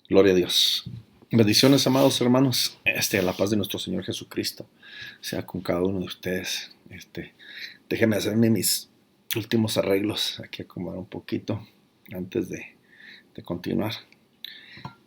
Gloria a Dios. Bendiciones, amados hermanos. La paz de nuestro Señor Jesucristo sea con cada uno de ustedes. Déjenme hacerme mis últimos arreglos, aquí acomodar un poquito antes de continuar.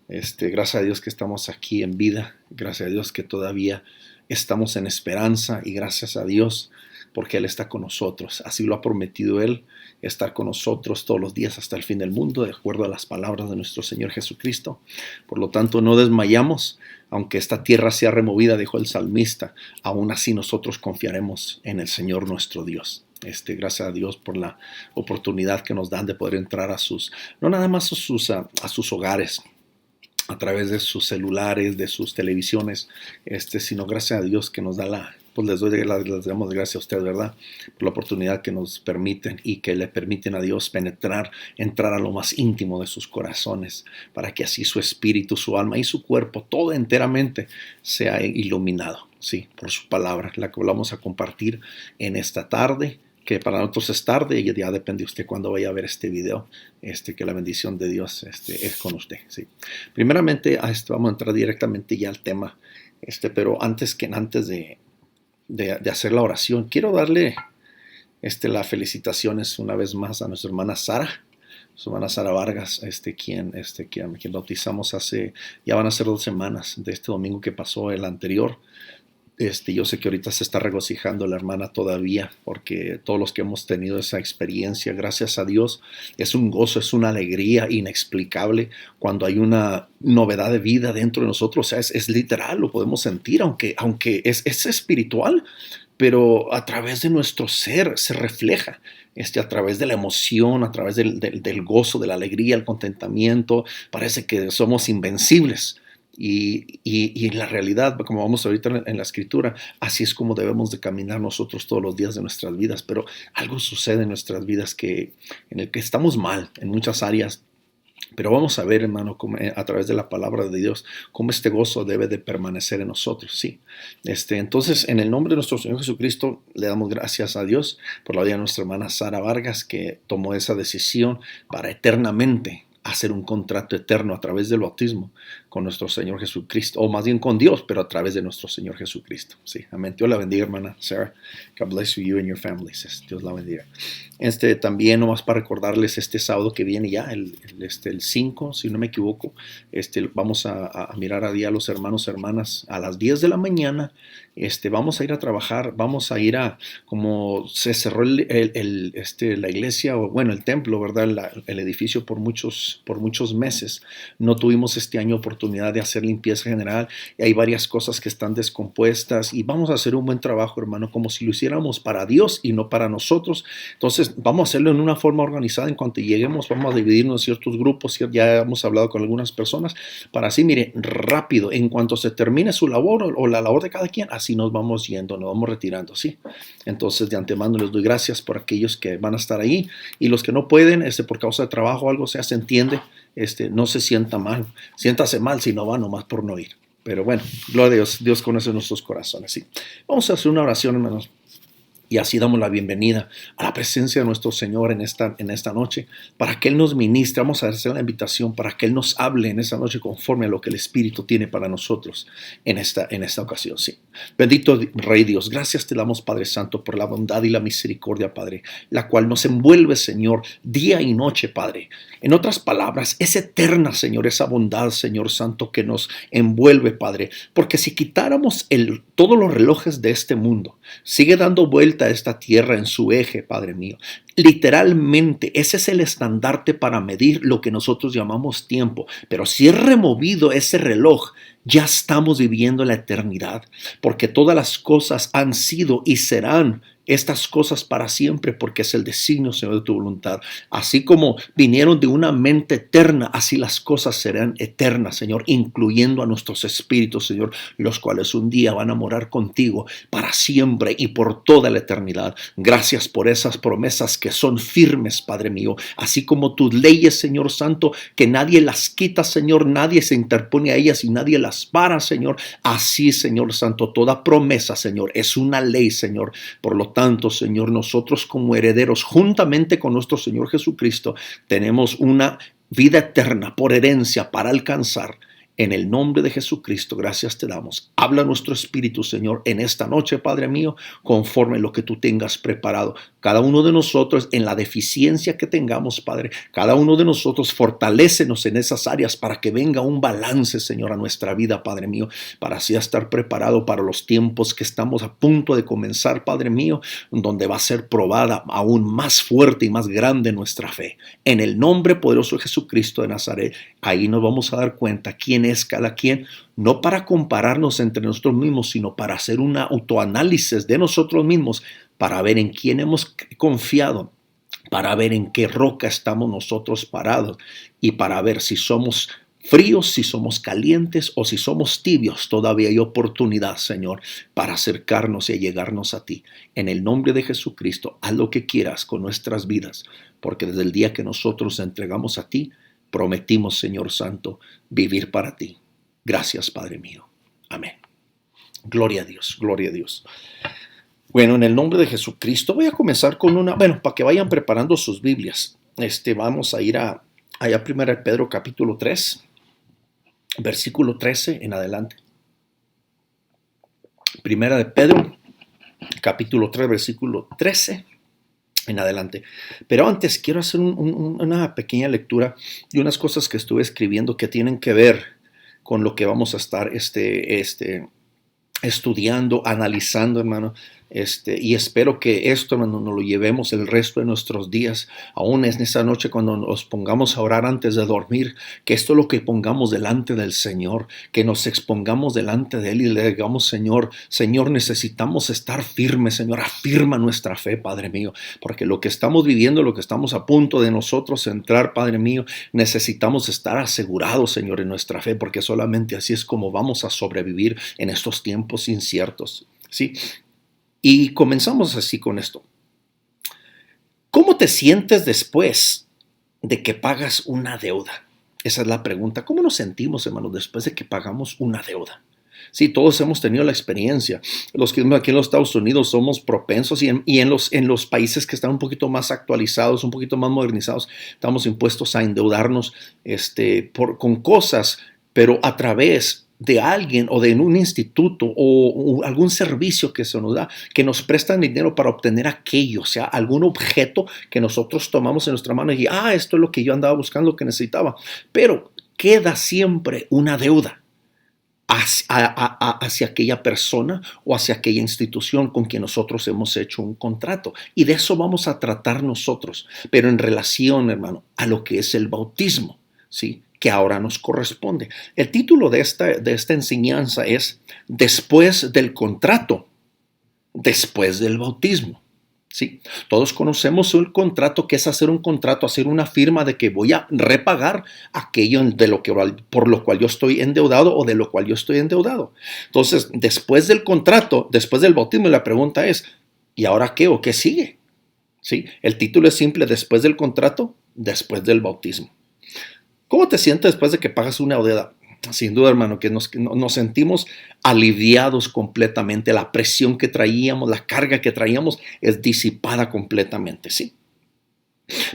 Gracias a Dios que estamos aquí en vida, gracias a Dios que todavía estamos en esperanza y gracias a Dios porque Él está con nosotros. Así lo ha prometido Él, estar con nosotros todos los días hasta el fin del mundo, de acuerdo a las palabras de nuestro Señor Jesucristo. Por lo tanto, no desmayamos, aunque esta tierra sea removida, dijo el salmista, aún así nosotros confiaremos en el Señor nuestro Dios. Gracias a Dios por la oportunidad que nos dan de poder entrar no nada más a sus hogares, a través de sus celulares, de sus televisiones, sino gracias a Dios que nos da pues les damos gracias a usted, ¿verdad? Por la oportunidad que nos permiten y que le permiten a Dios entrar a lo más íntimo de sus corazones, para que así su espíritu, su alma y su cuerpo, todo enteramente sea iluminado, sí, por su palabra, la que vamos a compartir en esta tarde, que para nosotros es tarde y ya depende de usted cuando vaya a ver este video, que la bendición de Dios es con usted. Sí. Primeramente, vamos a entrar directamente ya al tema, pero antes de hacer la oración, quiero darle las felicitaciones una vez más a nuestra hermana Sara, su hermana Sara Vargas, quien bautizamos ya van a ser 2 semanas de este domingo que pasó el anterior. Yo sé que ahorita se está regocijando la hermana todavía, porque todos los que hemos tenido esa experiencia, gracias a Dios, es un gozo, es una alegría inexplicable cuando hay una novedad de vida dentro de nosotros. O sea, es literal, lo podemos sentir, aunque es espiritual, pero a través de nuestro ser se refleja. A través de la emoción, a través del gozo, de la alegría, el contentamiento, parece que somos invencibles. Y en la realidad, como vamos ahorita en la escritura, así es como debemos de caminar nosotros todos los días de nuestras vidas. Pero algo sucede en nuestras vidas en el que estamos mal en muchas áreas. Pero vamos a ver, hermano, a través de la palabra de Dios, cómo este gozo debe de permanecer en nosotros, sí. Entonces, en el nombre de nuestro Señor Jesucristo, le damos gracias a Dios por la vida de nuestra hermana Sara Vargas, que tomó esa decisión para eternamente hacer un contrato eterno a través del bautismo con nuestro Señor Jesucristo, o más bien con Dios, pero a través de nuestro Señor Jesucristo. Sí, amén. Dios la bendiga, hermana Sarah. God bless you and your families. Dios la bendiga. También, nomás para recordarles, este sábado que viene ya, el 5, si no me equivoco, vamos a mirar a día a los hermanos, hermanas, a las 10 de la mañana. Vamos a ir a trabajar, vamos a ir como se cerró la iglesia, o bueno, el templo, ¿verdad? El edificio por muchos meses. No tuvimos este año oportunidad de hacer limpieza general y hay varias cosas que están descompuestas y vamos a hacer un buen trabajo, hermano, como si lo hiciéramos para Dios y no para nosotros. Entonces, vamos a hacerlo en una forma organizada. En cuanto lleguemos, vamos a dividirnos en ciertos grupos. Ya hemos hablado con algunas personas para así, mire, rápido, en cuanto se termine su labor o la labor de cada quien, así nos vamos yendo, nos vamos retirando, ¿sí? Entonces, de antemano les doy gracias por aquellos que van a estar ahí y los que no pueden, por causa de trabajo o algo, se entiende, no se sienta mal, siéntase mal si no va, nomás por no ir. Pero bueno, gloria a Dios, Dios conoce nuestros corazones, ¿sí? Vamos a hacer una oración, hermanos. Y así damos la bienvenida a la presencia de nuestro Señor en esta noche, para que Él nos ministre. Vamos a hacer la invitación para que Él nos hable en esta noche conforme a lo que el Espíritu tiene para nosotros en esta ocasión. Sí. Bendito Rey Dios, gracias te damos, Padre Santo, por la bondad y la misericordia, Padre, la cual nos envuelve, Señor, día y noche, Padre. En otras palabras, es eterna, Señor, esa bondad, Señor Santo, que nos envuelve, Padre, porque si quitáramos todos los relojes de este mundo, sigue dando vuelta a esta tierra en su eje, Padre mío. Literalmente, ese es el estandarte para medir lo que nosotros llamamos tiempo. Pero si es removido ese reloj, ya estamos viviendo la eternidad, porque todas las cosas han sido y serán estas cosas para siempre, porque es el designio, Señor, de tu voluntad. Así como vinieron de una mente eterna, así las cosas serán eternas, Señor, incluyendo a nuestros espíritus, Señor, los cuales un día van a morar contigo para siempre y por toda la eternidad. Gracias por esas promesas que son firmes, Padre mío, así como tus leyes, Señor Santo, que nadie las quita, Señor, nadie se interpone a ellas y nadie las para, Señor. Así, Señor Santo, toda promesa, Señor, es una ley, Señor. Por lo tanto, Señor, nosotros como herederos, juntamente con nuestro Señor Jesucristo, tenemos una vida eterna por herencia para alcanzar. En el nombre de Jesucristo, gracias te damos. Habla nuestro espíritu, Señor, en esta noche, Padre mío, conforme lo que tú tengas preparado. Cada uno de nosotros, en la deficiencia que tengamos, Padre, cada uno de nosotros, fortalécenos en esas áreas para que venga un balance, Señor, a nuestra vida, Padre mío, para así estar preparado para los tiempos que estamos a punto de comenzar, Padre mío, donde va a ser probada aún más fuerte y más grande nuestra fe. En el nombre poderoso de Jesucristo de Nazaret, ahí nos vamos a dar cuenta quién es cada quien, no para compararnos entre nosotros mismos, sino para hacer un autoanálisis de nosotros mismos, para ver en quién hemos confiado, para ver en qué roca estamos nosotros parados y para ver si somos fríos, si somos calientes o si somos tibios. Todavía hay oportunidad, Señor, para acercarnos y llegarnos a ti. En el nombre de Jesucristo, haz lo que quieras con nuestras vidas, porque desde el día que nosotros entregamos a ti, prometimos, Señor Santo, vivir para ti. Gracias, Padre mío. Amén. Gloria a Dios, gloria a Dios. Bueno, en el nombre de Jesucristo voy a comenzar con para que vayan preparando sus Biblias. Vamos a ir allá 1 Pedro capítulo 3, versículo 13 en adelante. 1 de Pedro capítulo 3, versículo 13 en adelante. Pero antes quiero hacer una pequeña lectura de unas cosas que estuve escribiendo que tienen que ver con lo que vamos a estar estudiando, analizando, hermano. Y espero que esto, hermano, nos lo llevemos el resto de nuestros días, aún en esta noche cuando nos pongamos a orar antes de dormir, que esto es lo que pongamos delante del Señor, que nos expongamos delante de Él y le digamos, Señor, necesitamos estar firmes, Señor, afirma nuestra fe, Padre mío, porque lo que estamos viviendo, lo que estamos a punto de nosotros entrar, Padre mío, necesitamos estar asegurados, Señor, en nuestra fe, porque solamente así es como vamos a sobrevivir en estos tiempos inciertos, ¿sí? Y comenzamos así con esto. ¿Cómo te sientes después de que pagas una deuda? Esa es la pregunta. ¿Cómo nos sentimos, hermanos, después de que pagamos una deuda? Sí, todos hemos tenido la experiencia. Los que aquí en los Estados Unidos somos propensos y en los países que están un poquito más actualizados, un poquito más modernizados, estamos impuestos a endeudarnos con cosas, pero a través de alguien o de un instituto o algún servicio que se nos da, que nos prestan dinero para obtener aquello, o sea, algún objeto que nosotros tomamos en nuestra mano y esto es lo que yo andaba buscando, lo que necesitaba, pero queda siempre una deuda hacia aquella persona o hacia aquella institución con quien nosotros hemos hecho un contrato, y de eso vamos a tratar nosotros, pero en relación, hermano, a lo que es el bautismo, ¿sí?, que ahora nos corresponde. El título de esta enseñanza es Después del contrato, después del bautismo. ¿Sí? Todos conocemos el contrato, que es hacer un contrato, hacer una firma de que voy a repagar aquello por lo cual yo estoy endeudado o de lo cual yo estoy endeudado. Entonces, después del contrato, después del bautismo, la pregunta es, ¿y ahora qué o qué sigue? ¿Sí? El título es simple, después del contrato, después del bautismo. ¿Cómo te sientes después de que pagas una deuda? Sin duda, hermano, que nos sentimos aliviados completamente. La presión que traíamos, la carga que traíamos es disipada completamente, ¿sí?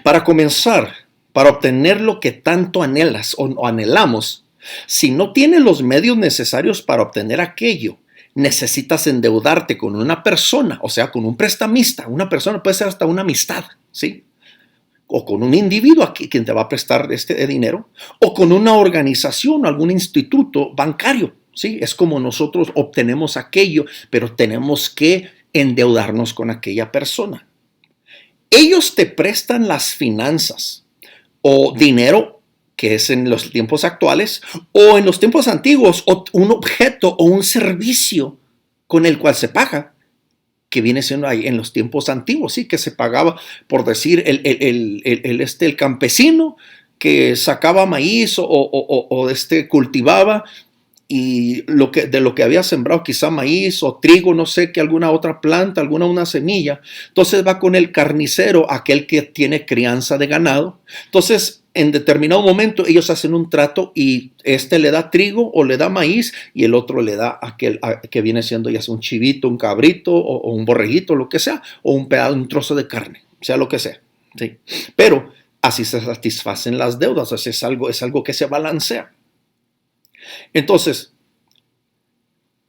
Para comenzar, para obtener lo que tanto anhelas o anhelamos, si no tienes los medios necesarios para obtener aquello, necesitas endeudarte con una persona, o sea, con un prestamista. Una persona puede ser hasta una amistad, ¿sí?, o con un individuo aquí quien te va a prestar dinero, o con una organización, algún instituto bancario, ¿sí? Es como nosotros obtenemos aquello, pero tenemos que endeudarnos con aquella persona. Ellos te prestan las finanzas o dinero, que es en los tiempos actuales, o en los tiempos antiguos, o un objeto o un servicio con el cual se paga, que viene siendo ahí en los tiempos antiguos, sí, que se pagaba, por decir, el campesino que sacaba maíz o cultivaba, y de lo que había sembrado, quizá maíz o trigo, no sé, que alguna otra planta, una semilla. Entonces va con el carnicero, aquel que tiene crianza de ganado. Entonces, en determinado momento, ellos hacen un trato y le da trigo o le da maíz y el otro le da aquel que viene siendo ya sea un chivito, un cabrito o un borreguito, lo que sea, o un trozo de carne, sea lo que sea. ¿Sí? Pero así se satisfacen las deudas. O sea, es algo que se balancea. Entonces,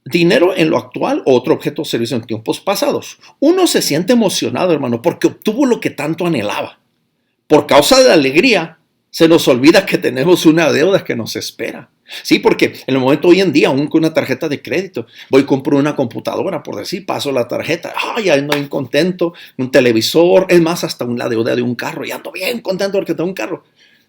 dinero en lo actual o otro objeto de servicio en tiempos pasados. Uno se siente emocionado, hermano, porque obtuvo lo que tanto anhelaba. Por causa de la alegría, se nos olvida que tenemos una deuda que nos espera. Sí, porque en el momento hoy en día, aún con una tarjeta de crédito, voy y compro una computadora, por decir, paso la tarjeta, ay, ando bien contento, un televisor, es más, hasta la deuda de un carro, y ando bien contento porque tengo un carro.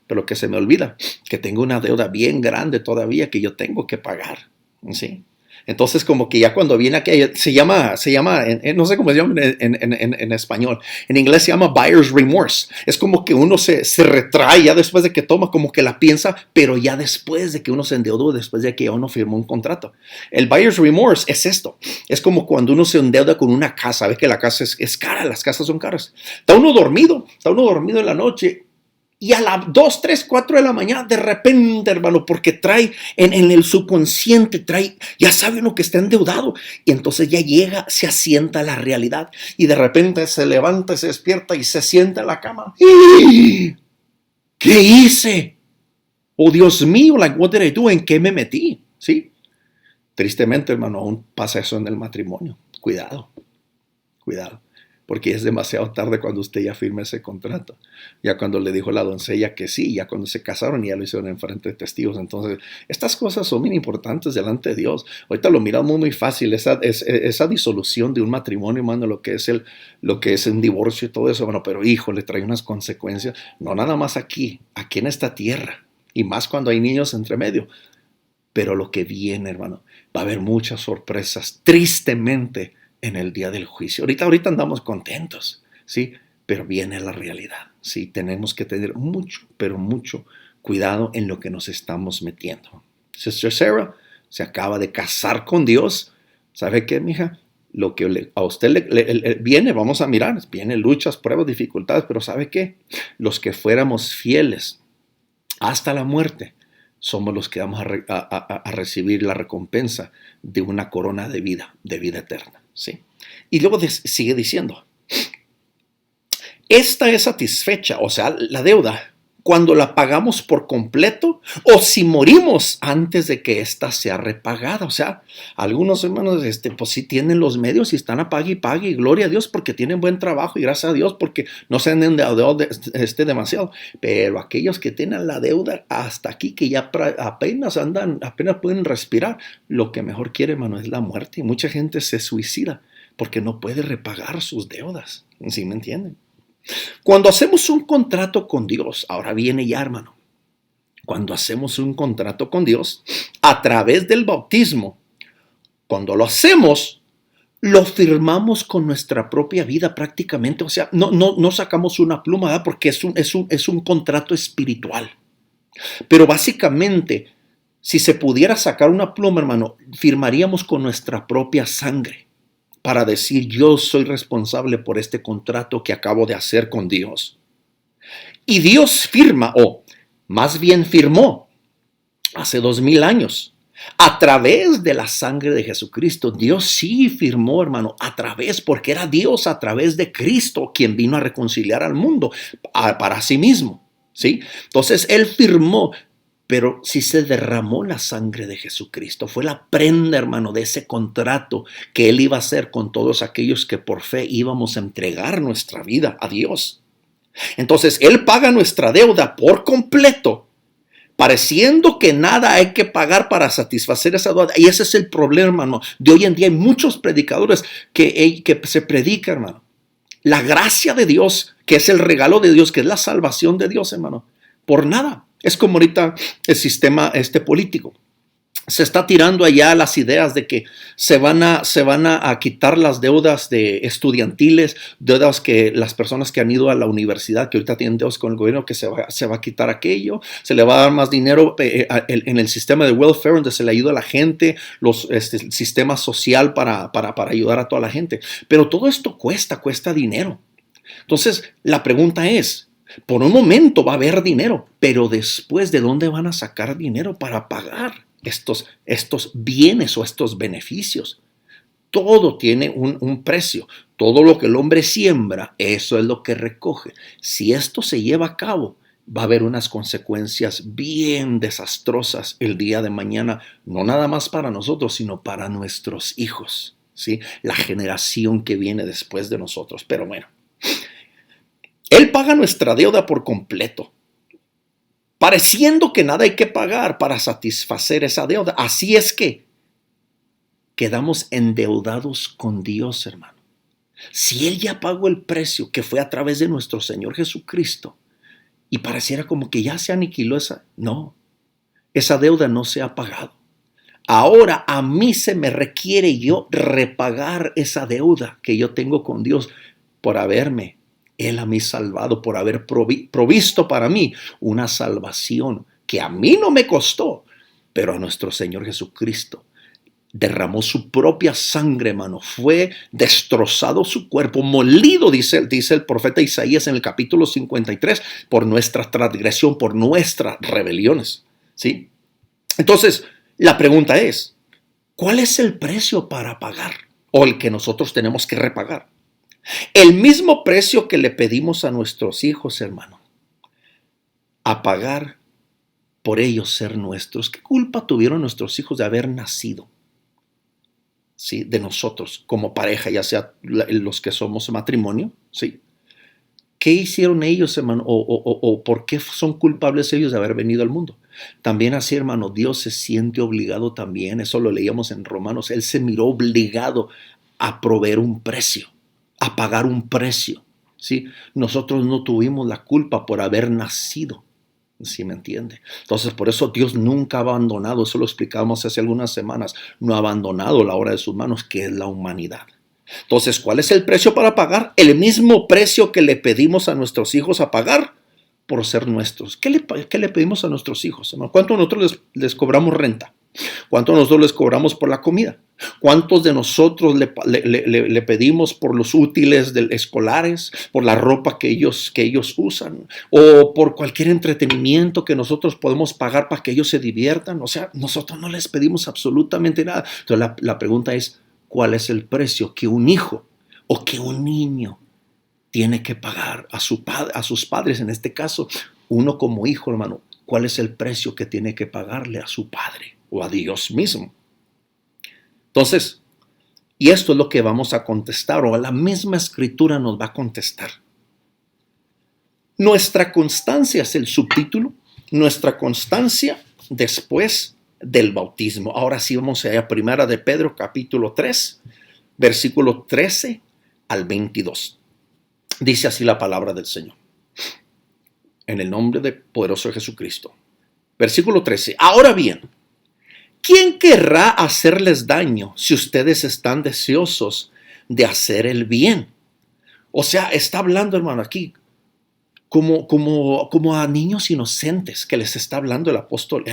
Pero que se me olvida que tengo una deuda bien grande todavía que yo tengo que pagar, ¿sí? Entonces, como que ya cuando viene aquí, se llama no sé cómo se llama en español. En inglés se llama buyer's remorse. Es como que uno se retrae ya después de que toma, como que la piensa, pero ya después de que uno se endeudó, después de que uno firmó un contrato. El buyer's remorse es esto. Es como cuando uno se endeuda con una casa. Ves que la casa es cara, las casas son caras. Está uno dormido en la noche. Y a las 2, 3, 4 de la mañana, de repente, hermano, porque trae en el subconsciente, ya sabe uno que está endeudado. Y entonces ya llega, se asienta la realidad. Y de repente se levanta, se despierta y se sienta en la cama. ¿Qué hice? Oh, Dios mío, what did I do? ¿En qué me metí? ¿Sí? Tristemente, hermano, aún pasa eso en el matrimonio. Cuidado. Porque es demasiado tarde cuando usted ya firma ese contrato. Ya cuando le dijo la doncella que sí, ya cuando se casaron y ya lo hicieron en frente de testigos. Entonces, estas cosas son muy importantes delante de Dios. Ahorita lo miramos muy fácil, esa disolución de un matrimonio, hermano, lo que es un divorcio y todo eso, bueno, pero hijo, le trae unas consecuencias, no nada más aquí en esta tierra, y más cuando hay niños entre medio. Pero lo que viene, hermano, va a haber muchas sorpresas, tristemente, en el día del juicio. Ahorita andamos contentos, ¿sí? Pero viene la realidad, ¿sí? Tenemos que tener mucho, pero mucho cuidado en lo que nos estamos metiendo. Sister Sarah se acaba de casar con Dios. ¿Sabe qué, mija? Lo que a usted le viene, vamos a mirar, viene luchas, pruebas, dificultades, pero ¿sabe qué? Los que fuéramos fieles hasta la muerte, somos los que vamos a recibir la recompensa de una corona de vida eterna. ¿Sí? Y luego sigue diciendo, esta es satisfecha, o sea, la deuda, cuando la pagamos por completo o si morimos antes de que ésta sea repagada. O sea, algunos hermanos pues sí tienen los medios y están a pague y gloria a Dios porque tienen buen trabajo y gracias a Dios porque no se han endeudado demasiado. Pero aquellos que tienen la deuda hasta aquí, que ya apenas pueden respirar, lo que mejor quiere, hermano, es la muerte. Y mucha gente se suicida porque no puede repagar sus deudas. ¿Sí me entienden? Cuando hacemos un contrato con Dios, ahora viene ya, hermano, cuando hacemos un contrato con Dios, a través del bautismo, cuando lo hacemos, lo firmamos con nuestra propia vida prácticamente. O sea, no sacamos una pluma, ¿verdad? Porque es un contrato espiritual. Pero básicamente, si se pudiera sacar una pluma, hermano, firmaríamos con nuestra propia sangre, para decir, yo soy responsable por este contrato que acabo de hacer con Dios. Y Dios firma, o más bien firmó, hace 2000 años, a través de la sangre de Jesucristo. Dios sí firmó, hermano, porque era Dios a través de Cristo quien vino a reconciliar al mundo para sí mismo, ¿sí? Entonces, Él firmó. Pero si se derramó la sangre de Jesucristo, fue la prenda, hermano, de ese contrato que Él iba a hacer con todos aquellos que por fe íbamos a entregar nuestra vida a Dios. Entonces, Él paga nuestra deuda por completo, pareciendo que nada hay que pagar para satisfacer esa deuda. Y ese es el problema, hermano. De hoy en día hay muchos predicadores que se predican, hermano, la gracia de Dios, que es el regalo de Dios, que es la salvación de Dios, hermano, por nada. Es como ahorita el sistema político. Se está tirando allá las ideas de que se van a quitar las deudas estudiantiles, deudas que las personas que han ido a la universidad, que ahorita tienen deudas con el gobierno, que se va a quitar aquello, se le va a dar más dinero en el sistema de welfare, donde se le ayuda a la gente, el sistema social para ayudar a toda la gente. Pero todo esto cuesta dinero. Entonces, la pregunta es, por un momento va a haber dinero, pero después, ¿de dónde van a sacar dinero para pagar estos bienes o estos beneficios? Todo tiene un precio. Todo lo que el hombre siembra, eso es lo que recoge. Si esto se lleva a cabo, va a haber unas consecuencias bien desastrosas el día de mañana, no nada más para nosotros, sino para nuestros hijos, ¿sí? La generación que viene después de nosotros. Pero bueno, Él paga nuestra deuda por completo, pareciendo que nada hay que pagar para satisfacer esa deuda. Así es que quedamos endeudados con Dios, hermano. Si Él ya pagó el precio que fue a través de nuestro Señor Jesucristo y pareciera como que ya se aniquiló esa deuda no se ha pagado. Ahora a mí se me requiere yo repagar esa deuda que yo tengo con Dios por haberme Él a mí salvado, por haber provisto para mí una salvación que a mí no me costó, pero a nuestro Señor Jesucristo. Derramó su propia sangre, hermano. Fue destrozado su cuerpo, molido, dice el profeta Isaías en el capítulo 53, por nuestra transgresión, por nuestras rebeliones. ¿Sí? Entonces, la pregunta es, ¿cuál es el precio para pagar? O el que nosotros tenemos que repagar. El mismo precio que le pedimos a nuestros hijos, hermano. A pagar por ellos ser nuestros. ¿Qué culpa tuvieron nuestros hijos de haber nacido? ¿Sí? De nosotros como pareja, ya sea los que somos matrimonio, ¿sí? ¿Qué hicieron ellos, hermano? ¿O por qué son culpables ellos de haber venido al mundo? También así, hermano, Dios se siente obligado también, eso lo leíamos en Romanos, Él se miró obligado a proveer un precio, a pagar un precio, ¿sí? Nosotros no tuvimos la culpa por haber nacido. ¿Sí me entiende? Entonces, por eso Dios nunca ha abandonado, eso lo explicábamos hace algunas semanas, no ha abandonado la obra de sus manos, que es la humanidad. Entonces, ¿cuál es el precio para pagar? El mismo precio que le pedimos a nuestros hijos a pagar por ser nuestros. ¿Qué le pedimos a nuestros hijos? ¿Cuánto nosotros les cobramos renta? ¿Cuánto nosotros les cobramos por la comida? ¿Cuántos de nosotros le pedimos por los útiles escolares, por la ropa que ellos usan, o por cualquier entretenimiento que nosotros podemos pagar para que ellos se diviertan? O sea, nosotros no les pedimos absolutamente nada. Entonces la pregunta es, ¿cuál es el precio que un hijo o que un niño tiene que pagar a sus padres? En este caso, uno como hijo, hermano, ¿cuál es el precio que tiene que pagarle a su padre o a Dios mismo? Entonces, y esto es lo que vamos a contestar, o la misma escritura nos va a contestar. Nuestra constancia es el subtítulo, nuestra constancia después del bautismo. Ahora sí vamos a ir a Primera de Pedro, capítulo 3, versículo 13 al 22. Dice así la palabra del Señor. En el nombre del poderoso Jesucristo. Versículo 13. Ahora bien, ¿quién querrá hacerles daño si ustedes están deseosos de hacer el bien? O sea, está hablando, hermano, aquí como a niños inocentes que les está hablando el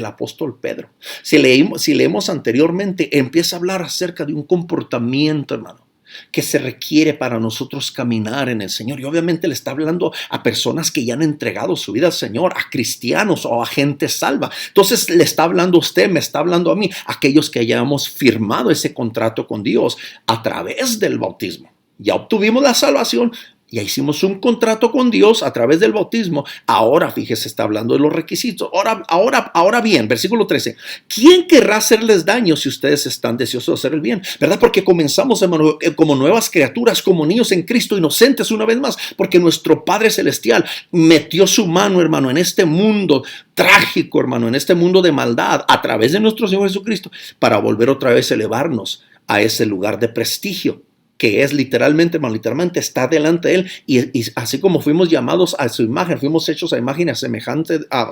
apóstol Pedro. Si leemos anteriormente, empieza a hablar acerca de un comportamiento, hermano, que se requiere para nosotros caminar en el Señor. Y obviamente le está hablando a personas que ya han entregado su vida al Señor, a cristianos o a gente salva. Entonces le está hablando a usted, me está hablando a mí, aquellos que hayamos firmado ese contrato con Dios a través del bautismo. Ya obtuvimos la salvación, ya hicimos un contrato con Dios a través del bautismo. Ahora, fíjese, está hablando de los requisitos. Ahora bien, versículo 13. ¿Quién querrá hacerles daño si ustedes están deseosos de hacer el bien? ¿Verdad? Porque comenzamos, hermano, como nuevas criaturas, como niños en Cristo, inocentes una vez más, porque nuestro Padre Celestial metió su mano, hermano, en este mundo trágico, hermano, en este mundo de maldad, a través de nuestro Señor Jesucristo, para volver otra vez a elevarnos a ese lugar de prestigio, que es literalmente, hermano, literalmente está delante de Él, y así como fuimos llamados a su imagen, fuimos hechos a imagen y a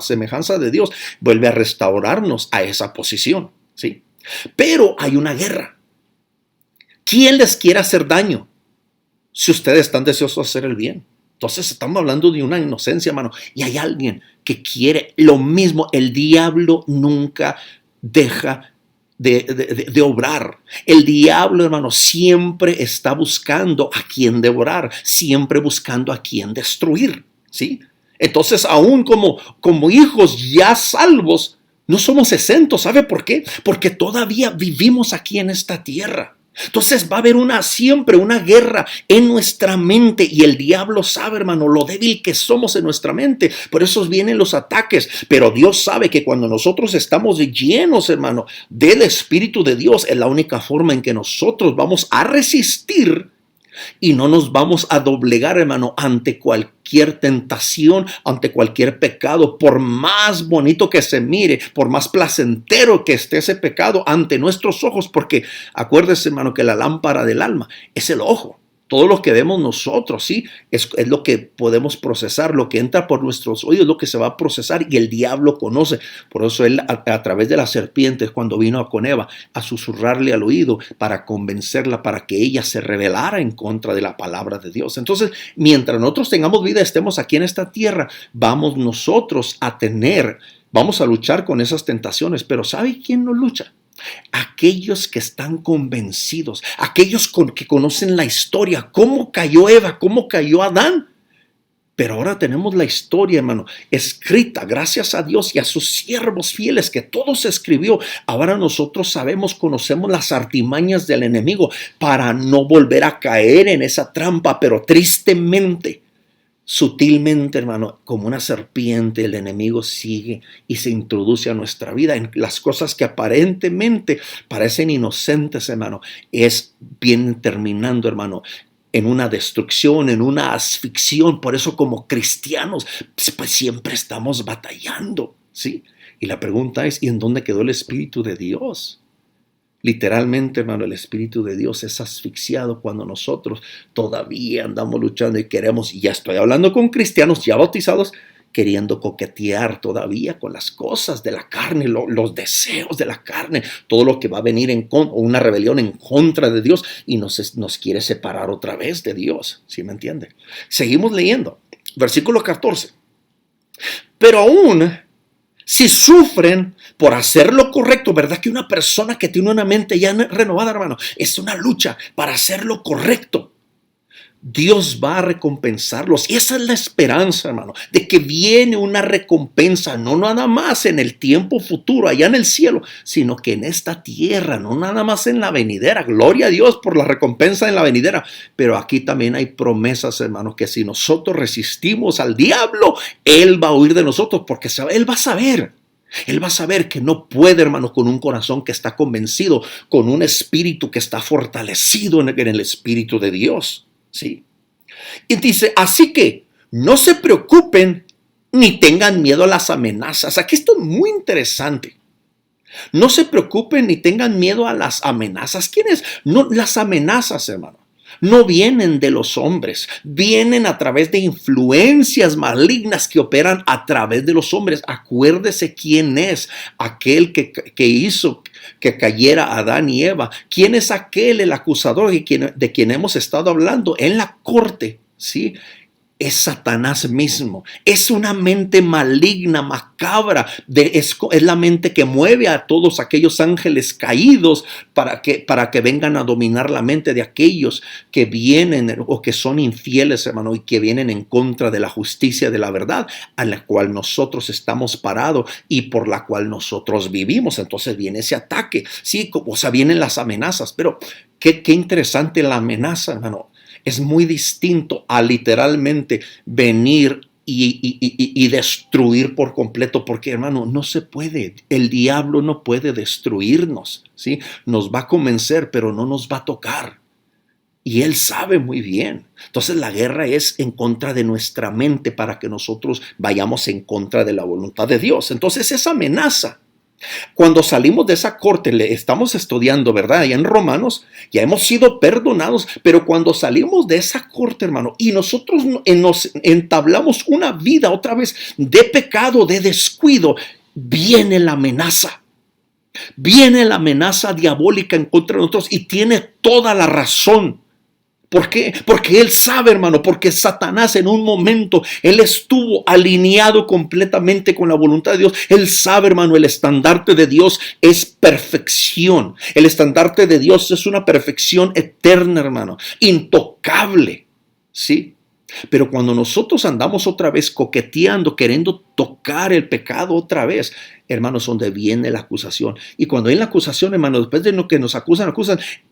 semejanza de Dios, vuelve a restaurarnos a esa posición, ¿sí? Pero hay una guerra. ¿Quién les quiere hacer daño si ustedes están deseosos de hacer el bien? Entonces estamos hablando de una inocencia, hermano, y hay alguien que quiere lo mismo. El diablo nunca deja de obrar. El diablo, hermano, siempre está buscando a quien devorar, siempre buscando a quien destruir, ¿sí? Entonces, aún como hijos ya salvos, no somos exentos. ¿Sabe por qué? Porque todavía vivimos aquí en esta tierra. Entonces va a haber siempre una guerra en nuestra mente, y el diablo sabe, hermano, lo débil que somos en nuestra mente. Por eso vienen los ataques. Pero Dios sabe que cuando nosotros estamos llenos, hermano, del Espíritu de Dios, es la única forma en que nosotros vamos a resistir y no nos vamos a doblegar, hermano, ante cualquier tentación, ante cualquier pecado, por más bonito que se mire, por más placentero que esté ese pecado ante nuestros ojos, porque acuérdese, hermano, que la lámpara del alma es el ojo. Todo lo que vemos nosotros, ¿sí? Es lo que podemos procesar. Lo que entra por nuestros oídos es lo que se va a procesar, y el diablo conoce. Por eso él, a través de las serpientes, cuando vino con Eva, a susurrarle al oído para convencerla, para que ella se rebelara en contra de la palabra de Dios. Entonces, mientras nosotros tengamos vida, estemos aquí en esta tierra, vamos nosotros vamos a luchar con esas tentaciones. Pero ¿sabe quién no lucha? Aquellos que están convencidos, aquellos que conocen la historia, cómo cayó Eva, cómo cayó Adán. Pero ahora tenemos la historia, hermano, escrita, gracias a Dios y a sus siervos fieles, que todo se escribió. Ahora nosotros conocemos las artimañas del enemigo para no volver a caer en esa trampa. Pero tristemente, sutilmente, hermano, como una serpiente, el enemigo sigue y se introduce a nuestra vida en las cosas que aparentemente parecen inocentes, hermano. Vienen terminando, hermano, en una destrucción, en una asfixión. Por eso, como cristianos, pues siempre estamos batallando, ¿sí? Y la pregunta es, ¿y en dónde quedó el Espíritu de Dios? Literalmente, hermano, el Espíritu de Dios es asfixiado cuando nosotros todavía andamos luchando y queremos, y ya estoy hablando con cristianos ya bautizados, queriendo coquetear todavía con las cosas de la carne, los deseos de la carne, todo lo que va a venir una rebelión en contra de Dios, y nos quiere separar otra vez de Dios. ¿Sí me entiende? Seguimos leyendo. Versículo 14. Pero aún si sufren por hacer lo correcto, ¿verdad? Que una persona que tiene una mente ya renovada, hermano, es una lucha para hacer lo correcto. Dios va a recompensarlos. Y esa es la esperanza, hermano, de que viene una recompensa, no nada más en el tiempo futuro, allá en el cielo, sino que en esta tierra, no nada más en la venidera. Gloria a Dios por la recompensa en la venidera. Pero aquí también hay promesas, hermano, que si nosotros resistimos al diablo, Él va a huir de nosotros, porque Él va a saber. Él va a saber que no puede, hermano, con un corazón que está convencido, con un espíritu que está fortalecido en el Espíritu de Dios. ¿Sí? Y dice, así que no se preocupen ni tengan miedo a las amenazas. Aquí esto es muy interesante. No se preocupen ni tengan miedo a las amenazas. ¿Quiénes? No, las amenazas, hermano, no vienen de los hombres, vienen a través de influencias malignas que operan a través de los hombres. Acuérdese quién es aquel que hizo que cayera Adán y Eva. ¿Quién es aquel, el acusador de quien hemos estado hablando en la corte? ¿Sí? Es Satanás mismo. Es una mente maligna, macabra. Es la mente que mueve a todos aquellos ángeles caídos para que vengan a dominar la mente de aquellos que vienen o que son infieles, hermano, y que vienen en contra de la justicia, de la verdad, a la cual nosotros estamos parados y por la cual nosotros vivimos. Entonces viene ese ataque, ¿sí? O sea, vienen las amenazas. Pero qué interesante la amenaza, hermano. Es muy distinto a literalmente venir y destruir por completo, porque, hermano, no se puede. El diablo no puede destruirnos, ¿sí? Nos va a convencer, pero no nos va a tocar. Y él sabe muy bien. Entonces la guerra es en contra de nuestra mente para que nosotros vayamos en contra de la voluntad de Dios. Entonces esa amenaza, cuando salimos de esa corte, le estamos estudiando, ¿verdad? Allá en Romanos, ya hemos sido perdonados, pero cuando salimos de esa corte, hermano, y nosotros nos entablamos una vida otra vez de pecado, de descuido, viene la amenaza. Viene la amenaza diabólica en contra de nosotros, y tiene toda la razón. ¿Por qué? Porque él sabe, hermano, porque Satanás en un momento, él estuvo alineado completamente con la voluntad de Dios. Él sabe, hermano, el estandarte de Dios es perfección. El estandarte de Dios es una perfección eterna, hermano, intocable, ¿sí? Pero cuando nosotros andamos otra vez coqueteando, queriendo tocar el pecado otra vez, hermanos, donde viene la acusación. Y cuando hay la acusación, hermanos, después de lo que nos acusan,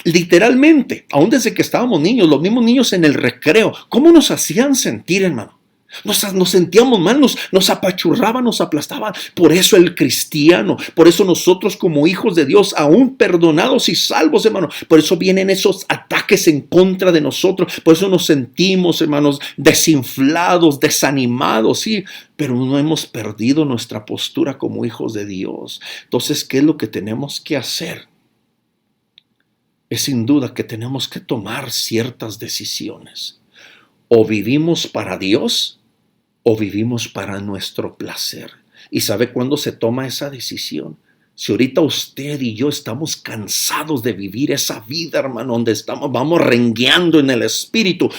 literalmente, aún desde que estábamos niños, los mismos niños en el recreo, ¿cómo nos hacían sentir, hermano? Nos sentíamos mal, nos apachurraban, nos aplastaban. Por eso el cristiano, por eso nosotros como hijos de Dios, aún perdonados y salvos, hermano, por eso vienen esos ataques en contra de nosotros. Por eso nos sentimos, hermanos, desinflados, desanimados, sí, pero no hemos perdido nuestra postura como hijos de Dios. Entonces, ¿qué es lo que tenemos que hacer? Es sin duda que tenemos que tomar ciertas decisiones. O vivimos para Dios, o vivimos para nuestro placer. ¿Y sabe cuándo se toma esa decisión? Si ahorita usted y yo estamos cansados de vivir esa vida, hermano, donde vamos rengueando en el espíritu.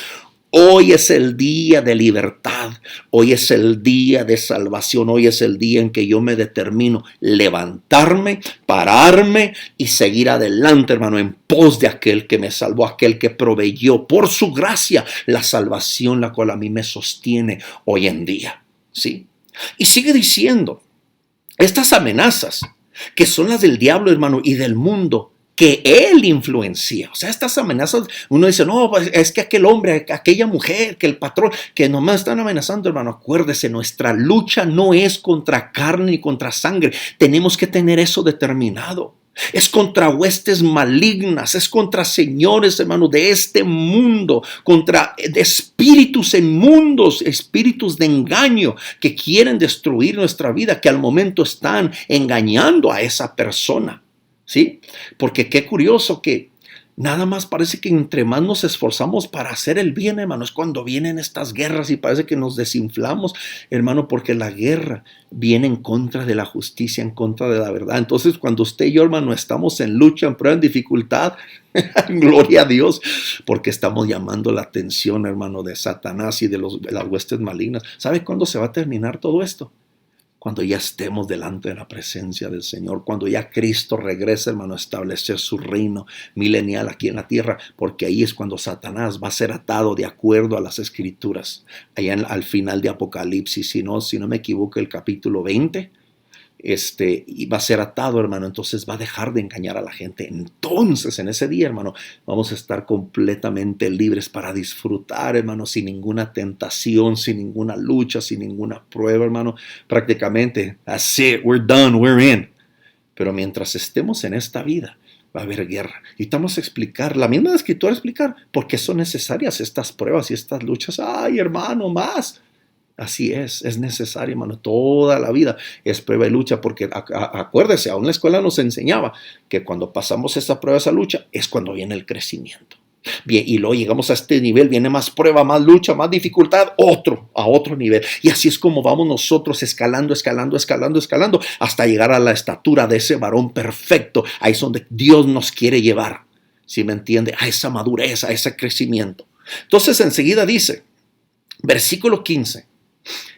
Hoy es el día de libertad, hoy es el día de salvación, hoy es el día en que yo me determino levantarme, pararme y seguir adelante, hermano, en pos de aquel que me salvó, aquel que proveyó por su gracia la salvación, la cual a mí me sostiene hoy en día, ¿sí? Y sigue diciendo, estas amenazas que son las del diablo, hermano, y del mundo, que él influencia. O sea, estas amenazas, uno dice, no, es que aquel hombre, aquella mujer, que el patrón, que nomás están amenazando, hermano. Acuérdese, nuestra lucha no es contra carne ni contra sangre. Tenemos que tener eso determinado. Es contra huestes malignas, es contra señores, hermano, de este mundo, contra de espíritus inmundos, espíritus de engaño que quieren destruir nuestra vida, que al momento están engañando a esa persona. ¿Sí? Porque qué curioso que nada más parece que entre más nos esforzamos para hacer el bien, hermano, es cuando vienen estas guerras y parece que nos desinflamos, hermano, porque la guerra viene en contra de la justicia, en contra de la verdad. Entonces, cuando usted y yo, hermano, estamos en lucha, en prueba, en dificultad, gloria a Dios, porque estamos llamando la atención, hermano, de Satanás y de las huestes malignas. ¿Sabe cuándo se va a terminar todo esto? Cuando ya estemos delante de la presencia del Señor, cuando ya Cristo regrese, hermano, a establecer su reino milenial aquí en la tierra, porque ahí es cuando Satanás va a ser atado de acuerdo a las Escrituras, allá al final de Apocalipsis, si no me equivoco, el capítulo 20, y va a ser atado, hermano, entonces va a dejar de engañar a la gente. Entonces, en ese día, hermano, vamos a estar completamente libres para disfrutar, hermano, sin ninguna tentación, sin ninguna lucha, sin ninguna prueba, hermano. Prácticamente, that's it, we're done, we're in. Pero mientras estemos en esta vida, va a haber guerra. Y vamos a explicar, la misma Escritura explicar por qué son necesarias estas pruebas y estas luchas. Ay, hermano, más. Así es necesario, hermano, toda la vida es prueba y lucha, porque acuérdese, aún la escuela nos enseñaba que cuando pasamos esa prueba, esa lucha, es cuando viene el crecimiento. Bien, y luego llegamos a este nivel, viene más prueba, más lucha, más dificultad, a otro nivel. Y así es como vamos nosotros escalando, hasta llegar a la estatura de ese varón perfecto. Ahí es donde Dios nos quiere llevar, ¿sí me entiende? A esa madurez, a ese crecimiento. Entonces enseguida dice, versículo 15.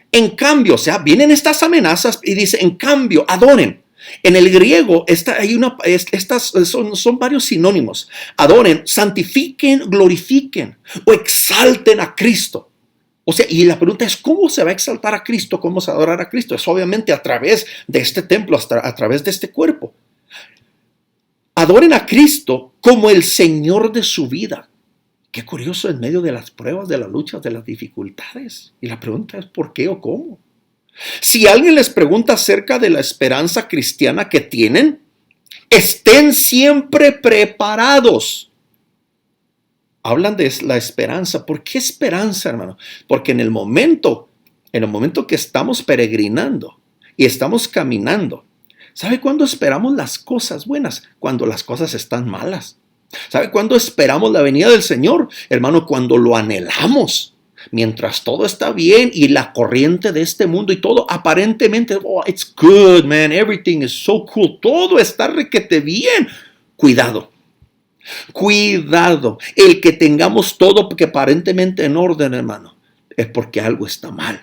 En cambio, o sea, vienen estas amenazas y dice, en cambio, adoren. En el griego estas son varios sinónimos. Adoren, santifiquen, glorifiquen o exalten a Cristo. O sea, y la pregunta es, ¿cómo se va a exaltar a Cristo? ¿Cómo se va a adorar a Cristo? Es obviamente a través de este templo, a través de este cuerpo. Adoren a Cristo como el Señor de su vida. Qué curioso, en medio de las pruebas, de las luchas, de las dificultades. Y la pregunta es ¿por qué o cómo? Si alguien les pregunta acerca de la esperanza cristiana que tienen, estén siempre preparados. Hablan de la esperanza. ¿Por qué esperanza, hermano? Porque en el momento que estamos peregrinando y estamos caminando, ¿sabe cuándo esperamos las cosas buenas? Cuando las cosas están malas. ¿Sabe cuándo esperamos la venida del Señor? Hermano, cuando lo anhelamos. Mientras todo está bien y la corriente de este mundo y todo aparentemente, oh, it's good, man, everything is so cool. Todo está requete bien. Cuidado. Cuidado. El que tengamos todo que aparentemente en orden, hermano, es porque algo está mal.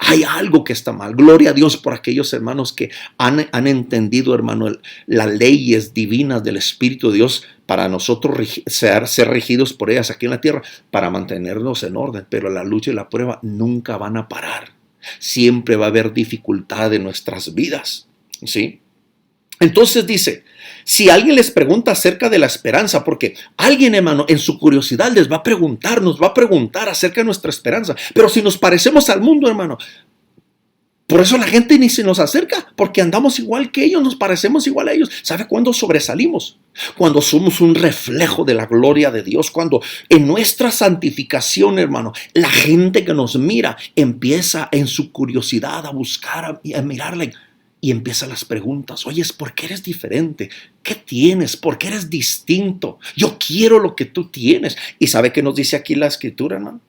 Hay algo que está mal. Gloria a Dios por aquellos hermanos que han entendido, hermano, las leyes divinas del Espíritu de Dios para nosotros ser regidos por ellas aquí en la tierra, para mantenernos en orden. Pero la lucha y la prueba nunca van a parar. Siempre va a haber dificultad en nuestras vidas, ¿sí? Entonces dice, si alguien les pregunta acerca de la esperanza, porque alguien, hermano, en su curiosidad les va a preguntar, nos va a preguntar acerca de nuestra esperanza, pero si nos parecemos al mundo, hermano, por eso la gente ni se nos acerca, porque andamos igual que ellos, nos parecemos igual a ellos. ¿Sabe cuándo sobresalimos? Cuando somos un reflejo de la gloria de Dios, cuando en nuestra santificación, hermano, la gente que nos mira empieza en su curiosidad a buscar, a mirarle, y empiezan las preguntas. Oye, ¿por qué eres diferente? ¿Qué tienes? ¿Por qué eres distinto? Yo quiero lo que tú tienes. ¿Y sabe qué nos dice aquí la Escritura, hermano?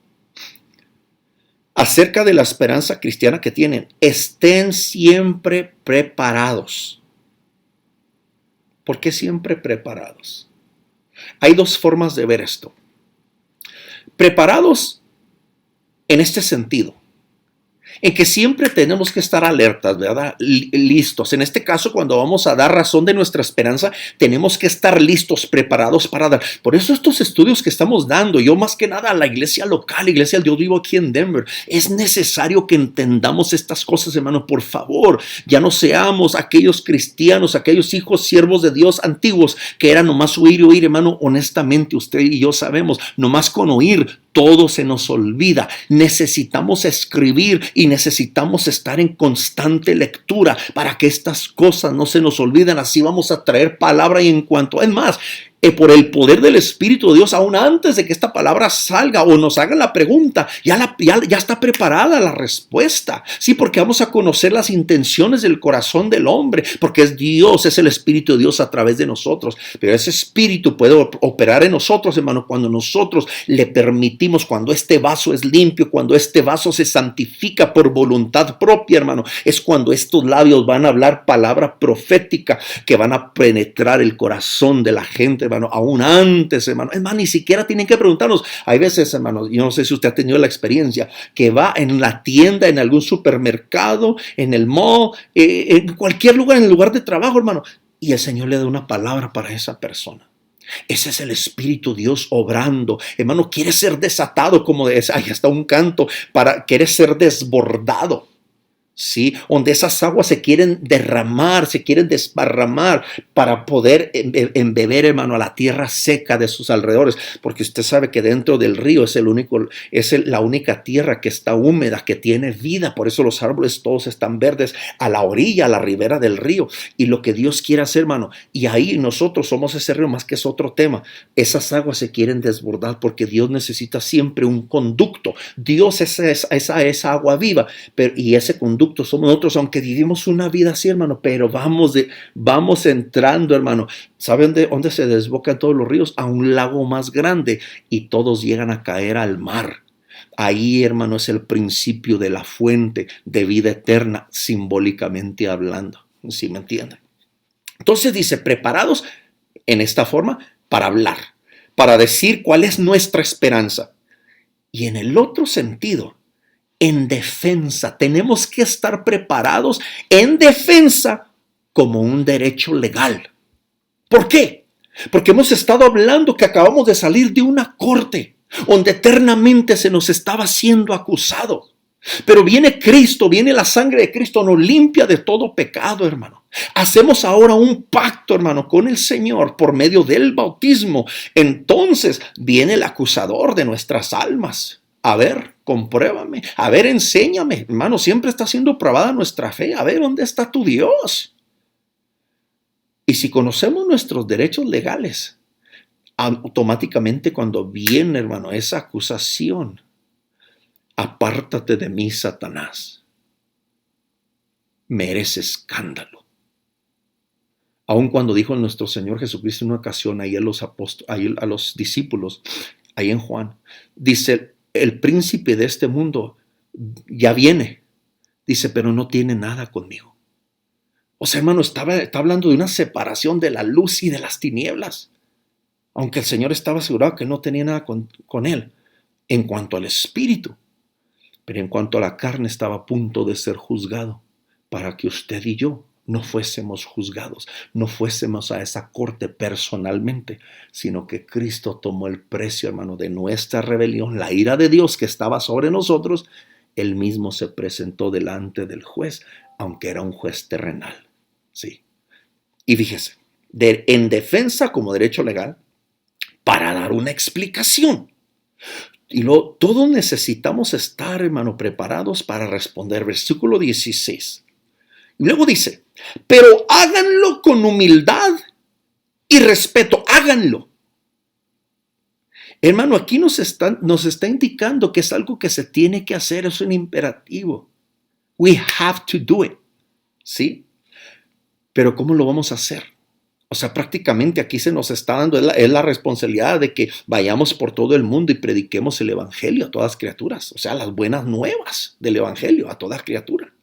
Acerca de la esperanza cristiana que tienen, estén siempre preparados. ¿Por qué siempre preparados? Hay dos formas de ver esto. Preparados en este sentido, en que siempre tenemos que estar alertas, ¿verdad? Listos. En este caso, cuando vamos a dar razón de nuestra esperanza, tenemos que estar listos, preparados para dar. Por eso estos estudios que estamos dando, yo más que nada a la iglesia local, yo vivo aquí en Denver, es necesario que entendamos estas cosas, hermano, por favor. Ya no seamos aquellos cristianos, aquellos hijos siervos de Dios antiguos, que era nomás oír y oír, hermano. Honestamente, usted y yo sabemos, nomás con oír, todo se nos olvida. Necesitamos escribir y necesitamos estar en constante lectura para que estas cosas no se nos olviden. Así vamos a traer palabra y en cuanto, es más, por el poder del Espíritu de Dios, aún antes de que esta palabra salga o nos hagan la pregunta, ya está preparada la respuesta. Sí, porque vamos a conocer las intenciones del corazón del hombre, porque es Dios, es el Espíritu de Dios a través de nosotros. Pero ese Espíritu puede operar en nosotros, hermano, cuando nosotros le permitimos, cuando este vaso es limpio, cuando este vaso se santifica por voluntad propia, hermano. Es cuando estos labios van a hablar palabra profética que van a penetrar el corazón de la gente, hermano, aún antes, hermano. Es más, ni siquiera tienen que preguntarnos. Hay veces, hermano, yo no sé si usted ha tenido la experiencia, que va en la tienda, en algún supermercado, en el mall, en cualquier lugar, en el lugar de trabajo, hermano, y el Señor le da una palabra para esa persona. Ese es el Espíritu Dios obrando. Hermano, quiere ser desatado, como de ahí está un canto, quiere ser desbordado. Sí, donde esas aguas se quieren derramar, se quieren desparramar para poder embeber, hermano, a la tierra seca de sus alrededores, porque usted sabe que dentro del río es la única tierra que está húmeda, que tiene vida. Por eso los árboles todos están verdes a la orilla, a la ribera del río. Y lo que Dios quiere hacer, hermano, y ahí nosotros somos ese río, más que es otro tema. Esas aguas se quieren desbordar porque Dios necesita siempre un conducto. Dios es esa agua viva, y ese conducto somos nosotros, aunque vivimos una vida así, hermano, pero vamos entrando, hermano. ¿Saben dónde se desbocan todos los ríos? A un lago más grande y todos llegan a caer al mar. Ahí, hermano, es el principio de la fuente de vida eterna, simbólicamente hablando. ¿Sí me entienden? Entonces dice, preparados en esta forma para hablar, para decir cuál es nuestra esperanza. Y en el otro sentido, en defensa, tenemos que estar preparados en defensa como un derecho legal. ¿Por qué? Porque hemos estado hablando que acabamos de salir de una corte donde eternamente se nos estaba siendo acusado. Pero viene Cristo, viene la sangre de Cristo, nos limpia de todo pecado, hermano. Hacemos ahora un pacto, hermano, con el Señor por medio del bautismo. Entonces viene el acusador de nuestras almas. A ver, compruébame. A ver, enséñame. Hermano, siempre está siendo probada nuestra fe. A ver, ¿dónde está tu Dios? Y si conocemos nuestros derechos legales, automáticamente cuando viene, hermano, esa acusación, apártate de mí, Satanás. Merece escándalo. Aun cuando dijo nuestro Señor Jesucristo en una ocasión ahí a los discípulos, ahí en Juan, dice, el príncipe de este mundo ya viene, dice, pero no tiene nada conmigo. O sea, hermano, está hablando de una separación de la luz y de las tinieblas, aunque el Señor estaba asegurado que no tenía nada con él en cuanto al Espíritu. Pero en cuanto a la carne estaba a punto de ser juzgado, para que usted y yo no fuésemos juzgados, no fuésemos a esa corte personalmente, sino que Cristo tomó el precio, hermano, de nuestra rebelión, la ira de Dios que estaba sobre nosotros. Él mismo se presentó delante del juez, aunque era un juez terrenal. Sí. Y fíjese, en defensa como derecho legal, para dar una explicación. Y todos necesitamos estar, hermano, preparados para responder. Versículo 16. Y luego dice, pero háganlo con humildad y respeto, háganlo. Hermano, aquí nos está indicando que es algo que se tiene que hacer, es un imperativo. We have to do it, ¿sí? Pero ¿cómo lo vamos a hacer? O sea, prácticamente aquí se nos está dando, es la responsabilidad de que vayamos por todo el mundo y prediquemos el evangelio a todas las criaturas. O sea, las buenas nuevas del evangelio a toda criatura.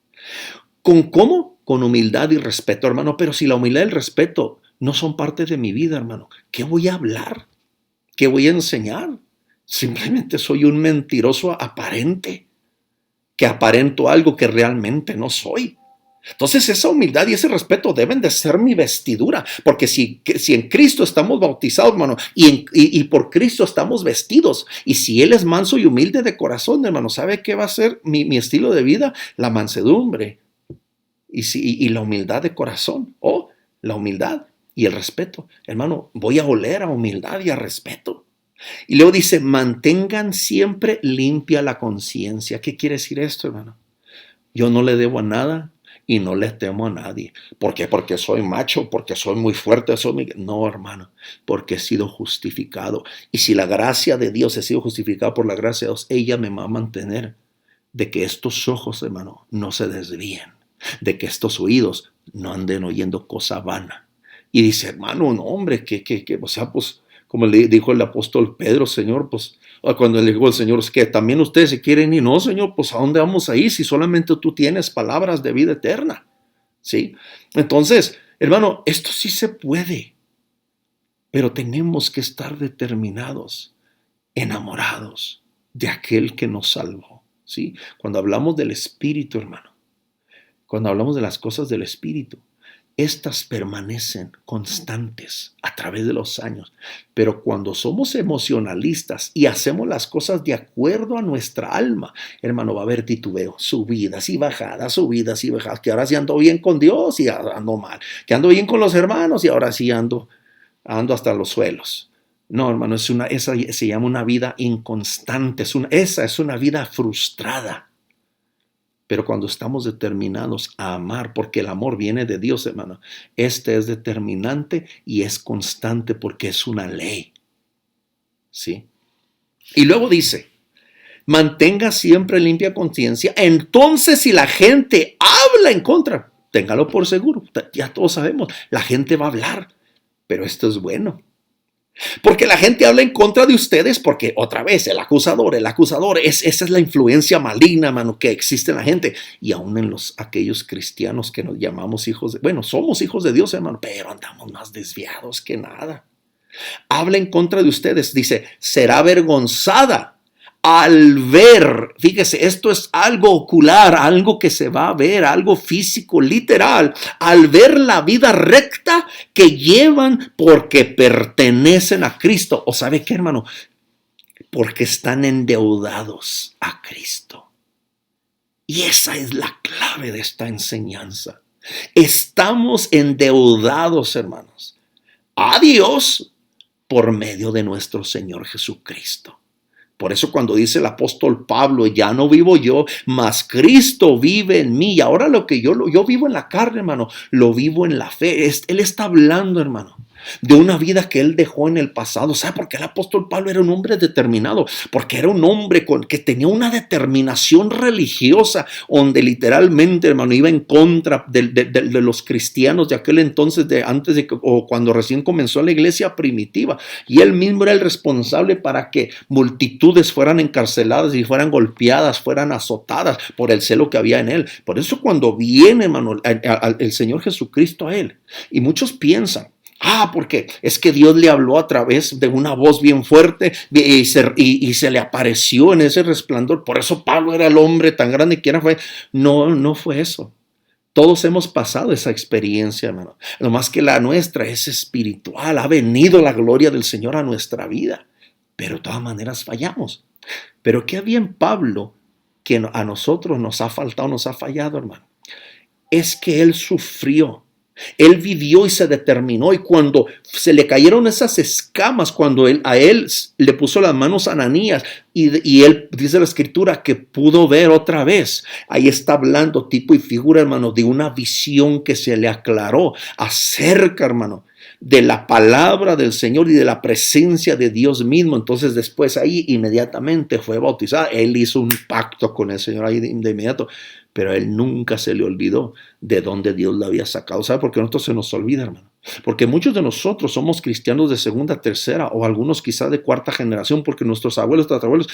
¿Con cómo? Con humildad y respeto, hermano. Pero si la humildad y el respeto no son parte de mi vida, hermano, ¿qué voy a hablar? ¿Qué voy a enseñar? Simplemente soy un mentiroso aparente, que aparento algo que realmente no soy. Entonces esa humildad y ese respeto deben de ser mi vestidura, porque si en Cristo estamos bautizados, hermano, y por Cristo estamos vestidos, y si Él es manso y humilde de corazón, hermano, ¿sabe qué va a ser mi estilo de vida? La mansedumbre y la humildad de corazón, la humildad y el respeto. Hermano, voy a oler a humildad y a respeto. Y luego dice, mantengan siempre limpia la conciencia. ¿Qué quiere decir esto, hermano? Yo no le debo a nada y no le temo a nadie. ¿Por qué? Porque soy macho, porque soy muy fuerte. No, hermano, porque he sido justificado. Y si la gracia de Dios he sido justificado por la gracia de Dios, ella me va a mantener de que estos ojos, hermano, no se desvíen, de que estos oídos no anden oyendo cosa vana. Y dice, hermano, no, hombre, o sea, pues, como le dijo el apóstol Pedro, Señor, pues, cuando le dijo el Señor, es que también ustedes se quieren ir. No, Señor, pues, ¿a dónde vamos a ir si solamente tú tienes palabras de vida eterna? ¿Sí? Entonces, hermano, esto sí se puede, pero tenemos que estar determinados, enamorados de aquel que nos salvó, ¿sí? Cuando hablamos del Espíritu, hermano, cuando hablamos de las cosas del Espíritu, estas permanecen constantes a través de los años, pero cuando somos emocionalistas y hacemos las cosas de acuerdo a nuestra alma, hermano, va a haber titubeo, subidas y bajadas, que ahora sí ando bien con Dios y ando mal, que ando bien con los hermanos y ahora sí ando hasta los suelos. No, hermano, esa se llama una vida inconstante, esa es una vida frustrada. Pero cuando estamos determinados a amar, porque el amor viene de Dios, hermano, este es determinante y es constante porque es una ley. ¿Sí? Y luego dice, mantenga siempre limpia conciencia. Entonces, si la gente habla en contra, téngalo por seguro. Ya todos sabemos, la gente va a hablar, pero esto es bueno. Porque la gente habla en contra de ustedes porque otra vez el acusador, esa es la influencia maligna, hermano, que existe en la gente y aún en aquellos cristianos que nos llamamos hijos somos hijos de Dios, hermano, pero andamos más desviados que nada. Habla en contra de ustedes, dice, será avergonzada al ver, fíjese, esto es algo ocular, algo que se va a ver, algo físico, literal, al ver la vida recta que llevan porque pertenecen a Cristo. ¿O sabe qué, hermano? Porque están endeudados a Cristo. Y esa es la clave de esta enseñanza. Estamos endeudados, hermanos, a Dios por medio de nuestro Señor Jesucristo. Por eso cuando dice el apóstol Pablo, ya no vivo yo, mas Cristo vive en mí. Y ahora lo que yo vivo en la carne, hermano, lo vivo en la fe. Él está hablando, hermano, de una vida que él dejó en el pasado. ¿Sabe por qué el apóstol Pablo era un hombre determinado? Porque era un hombre que tenía una determinación religiosa, donde literalmente, hermano, iba en contra de los cristianos de aquel entonces, o cuando recién comenzó la iglesia primitiva. Y él mismo era el responsable para que multitudes fueran encarceladas y fueran golpeadas, fueran azotadas por el celo que había en él. Por eso cuando viene, hermano, el Señor Jesucristo a él, y muchos piensan Porque es que Dios le habló a través de una voz bien fuerte y se le apareció en ese resplandor. Por eso Pablo era el hombre tan grande que era. No, no fue eso. Todos hemos pasado esa experiencia, hermano. Lo más que la nuestra es espiritual. Ha venido la gloria del Señor a nuestra vida. Pero de todas maneras fallamos. Pero qué había en Pablo que a nosotros nos ha faltado, nos ha fallado, hermano. Es que él sufrió. Él vivió y se determinó, y cuando se le cayeron esas escamas, cuando a él le puso las manos a Ananías y él dice la escritura que pudo ver otra vez. Ahí está hablando tipo y figura, hermano, de una visión que se le aclaró acerca, hermano, de la palabra del Señor y de la presencia de Dios mismo. Entonces después ahí inmediatamente fue bautizado. Él hizo un pacto con el Señor ahí de inmediato, pero a él nunca se le olvidó de dónde Dios lo había sacado. ¿Sabe por qué a nosotros se nos olvida, hermano? Porque muchos de nosotros somos cristianos de segunda, tercera o algunos quizás de cuarta generación, porque nuestros abuelos, tatarabuelos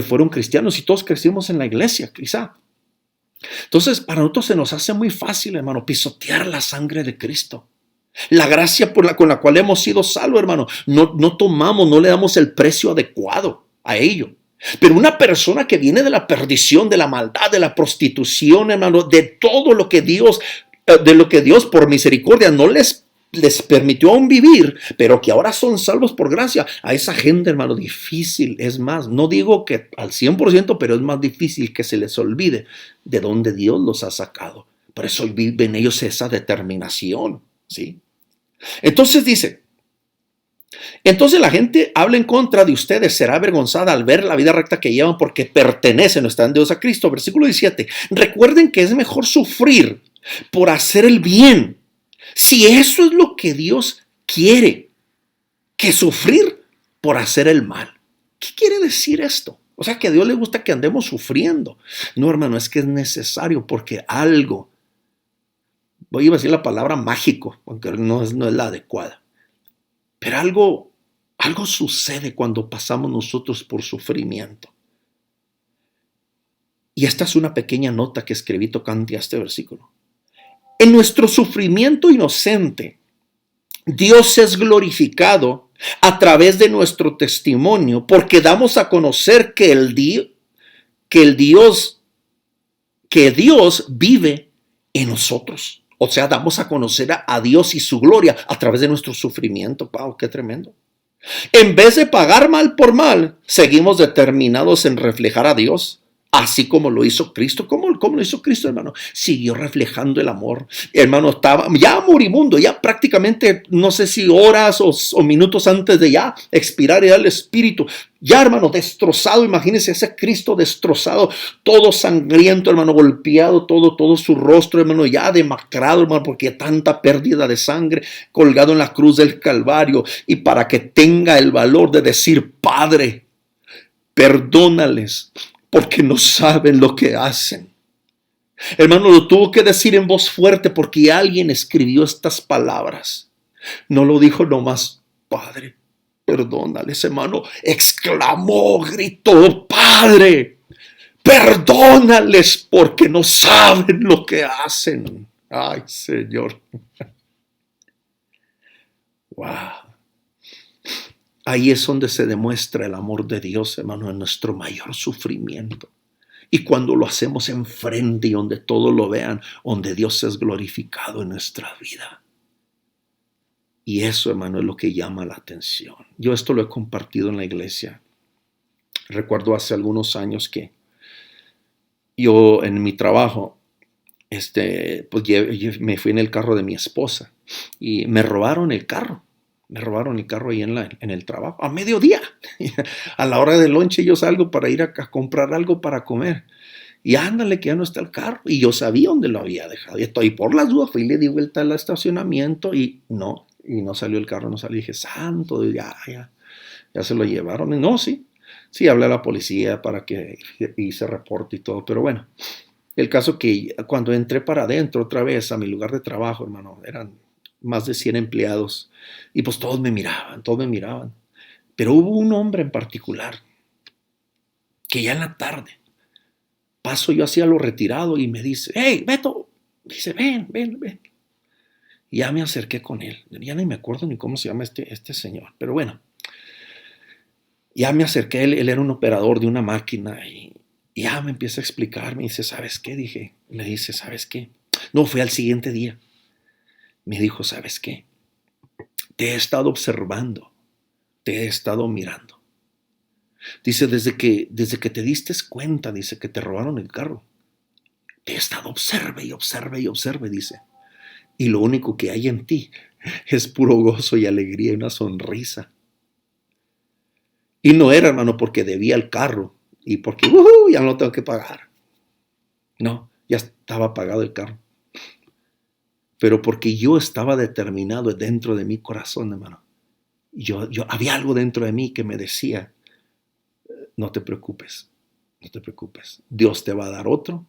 fueron cristianos y todos crecimos en la iglesia, quizá. Entonces, para nosotros se nos hace muy fácil, hermano, pisotear la sangre de Cristo. La gracia con la cual hemos sido salvos, hermano. No tomamos, no le damos el precio adecuado a ello. Pero una persona que viene de la perdición, de la maldad, de la prostitución, hermano, de todo lo que Dios por misericordia no les permitió aún vivir, pero que ahora son salvos por gracia, a esa gente, hermano, difícil. Es más, no digo que al 100%, pero es más difícil que se les olvide de dónde Dios los ha sacado. Por eso viven ellos esa determinación, ¿sí? Entonces dice, entonces la gente habla en contra de ustedes, será avergonzada al ver la vida recta que llevan porque pertenecen o están deudores a Cristo. Versículo 17, recuerden que es mejor sufrir por hacer el bien, si eso es lo que Dios quiere, que sufrir por hacer el mal. ¿Qué quiere decir esto? O sea, que a Dios le gusta que andemos sufriendo. No, hermano, es que es necesario porque algo, voy a decir la palabra mágico, aunque no es la adecuada, pero algo sucede cuando pasamos nosotros por sufrimiento. Y esta es una pequeña nota que escribí tocante a este versículo. En nuestro sufrimiento inocente, Dios es glorificado a través de nuestro testimonio, porque damos a conocer que Dios vive en nosotros. O sea, damos a conocer a Dios y su gloria a través de nuestro sufrimiento. ¡Wow! ¡Qué tremendo! En vez de pagar mal por mal, seguimos determinados en reflejar a Dios, así como lo hizo Cristo. ¿Cómo lo hizo Cristo, hermano? Siguió reflejando el amor. Hermano, estaba ya moribundo, ya prácticamente, no sé si horas o minutos antes de ya expirar ya el espíritu. Ya, hermano, destrozado. Imagínense ese Cristo destrozado, todo sangriento, hermano, golpeado, todo su rostro, hermano, ya demacrado, hermano, porque tanta pérdida de sangre, colgado en la cruz del Calvario. Y para que tenga el valor de decir, Padre, perdónales, porque no saben lo que hacen. Hermano, lo tuvo que decir en voz fuerte porque alguien escribió estas palabras. No lo dijo nomás, Padre, perdónales, hermano. Exclamó, gritó, Padre, perdónales porque no saben lo que hacen. Ay, Señor. Wow. Ahí es donde se demuestra el amor de Dios, hermano, en nuestro mayor sufrimiento. Y cuando lo hacemos enfrente y donde todos lo vean, donde Dios es glorificado en nuestra vida. Y eso, hermano, es lo que llama la atención. Yo esto lo he compartido en la iglesia. Recuerdo hace algunos años que yo en mi trabajo, pues me fui en el carro de mi esposa y me robaron el carro. Me robaron el carro ahí en el trabajo, a mediodía. A la hora del lonche yo salgo para ir a comprar algo para comer. Y ándale, que ya no está el carro. Y yo sabía dónde lo había dejado. Y estoy por las dudas, fui y le di vuelta al estacionamiento y no salió el carro, no salió. Y dije, santo, ya se lo llevaron. Y no, sí, hablé a la policía para que hice reporte y todo. Pero bueno, el caso que cuando entré para adentro otra vez a mi lugar de trabajo, hermano, eran más de 100 empleados. Y pues todos me miraban. Pero hubo un hombre en particular que ya en la tarde paso yo hacia lo retirado y me dice, hey, Beto, dice, ven. Y ya me acerqué con él. Ya ni me acuerdo ni cómo se llama este señor. Pero bueno, ya me acerqué. Él era un operador de una máquina y ya me empieza a explicar. Me dice, ¿sabes qué? Me dice, ¿sabes qué? No, fue al siguiente día. Me dijo, ¿sabes qué? Te he estado observando. Te he estado mirando. Dice, desde que te diste cuenta, dice, que te robaron el carro, te he estado observe y observe y observe, dice. Y lo único que hay en ti es puro gozo y alegría y una sonrisa. Y no era, hermano, porque debía el carro y porque ya no lo tengo que pagar. No, ya estaba pagado el carro. Pero porque yo estaba determinado dentro de mi corazón, hermano. Yo había algo dentro de mí que me decía, no te preocupes, no te preocupes. Dios te va a dar otro,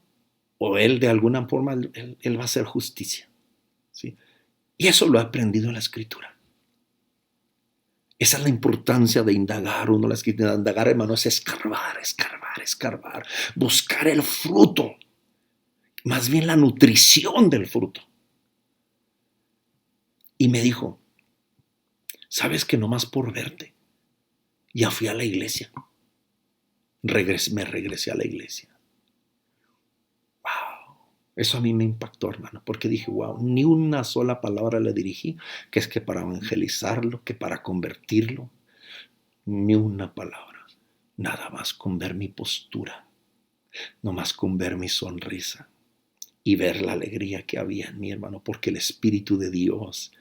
o Él de alguna forma, Él va a hacer justicia. ¿Sí? Y eso lo he aprendido en la Escritura. Esa es la importancia de indagar uno la Escritura. Indagar, hermano, es escarbar, escarbar, escarbar. Buscar el fruto. Más bien la nutrición del fruto. Y me dijo, ¿sabes que nomás por verte ya fui a la iglesia? Me regresé a la iglesia. Wow. Eso a mí me impactó, hermano, porque dije, wow, ni una sola palabra le dirigí, que es que para evangelizarlo, que para convertirlo, ni una palabra. Nada más con ver mi postura, nomás con ver mi sonrisa y ver la alegría que había en mí, hermano, porque el Espíritu de Dios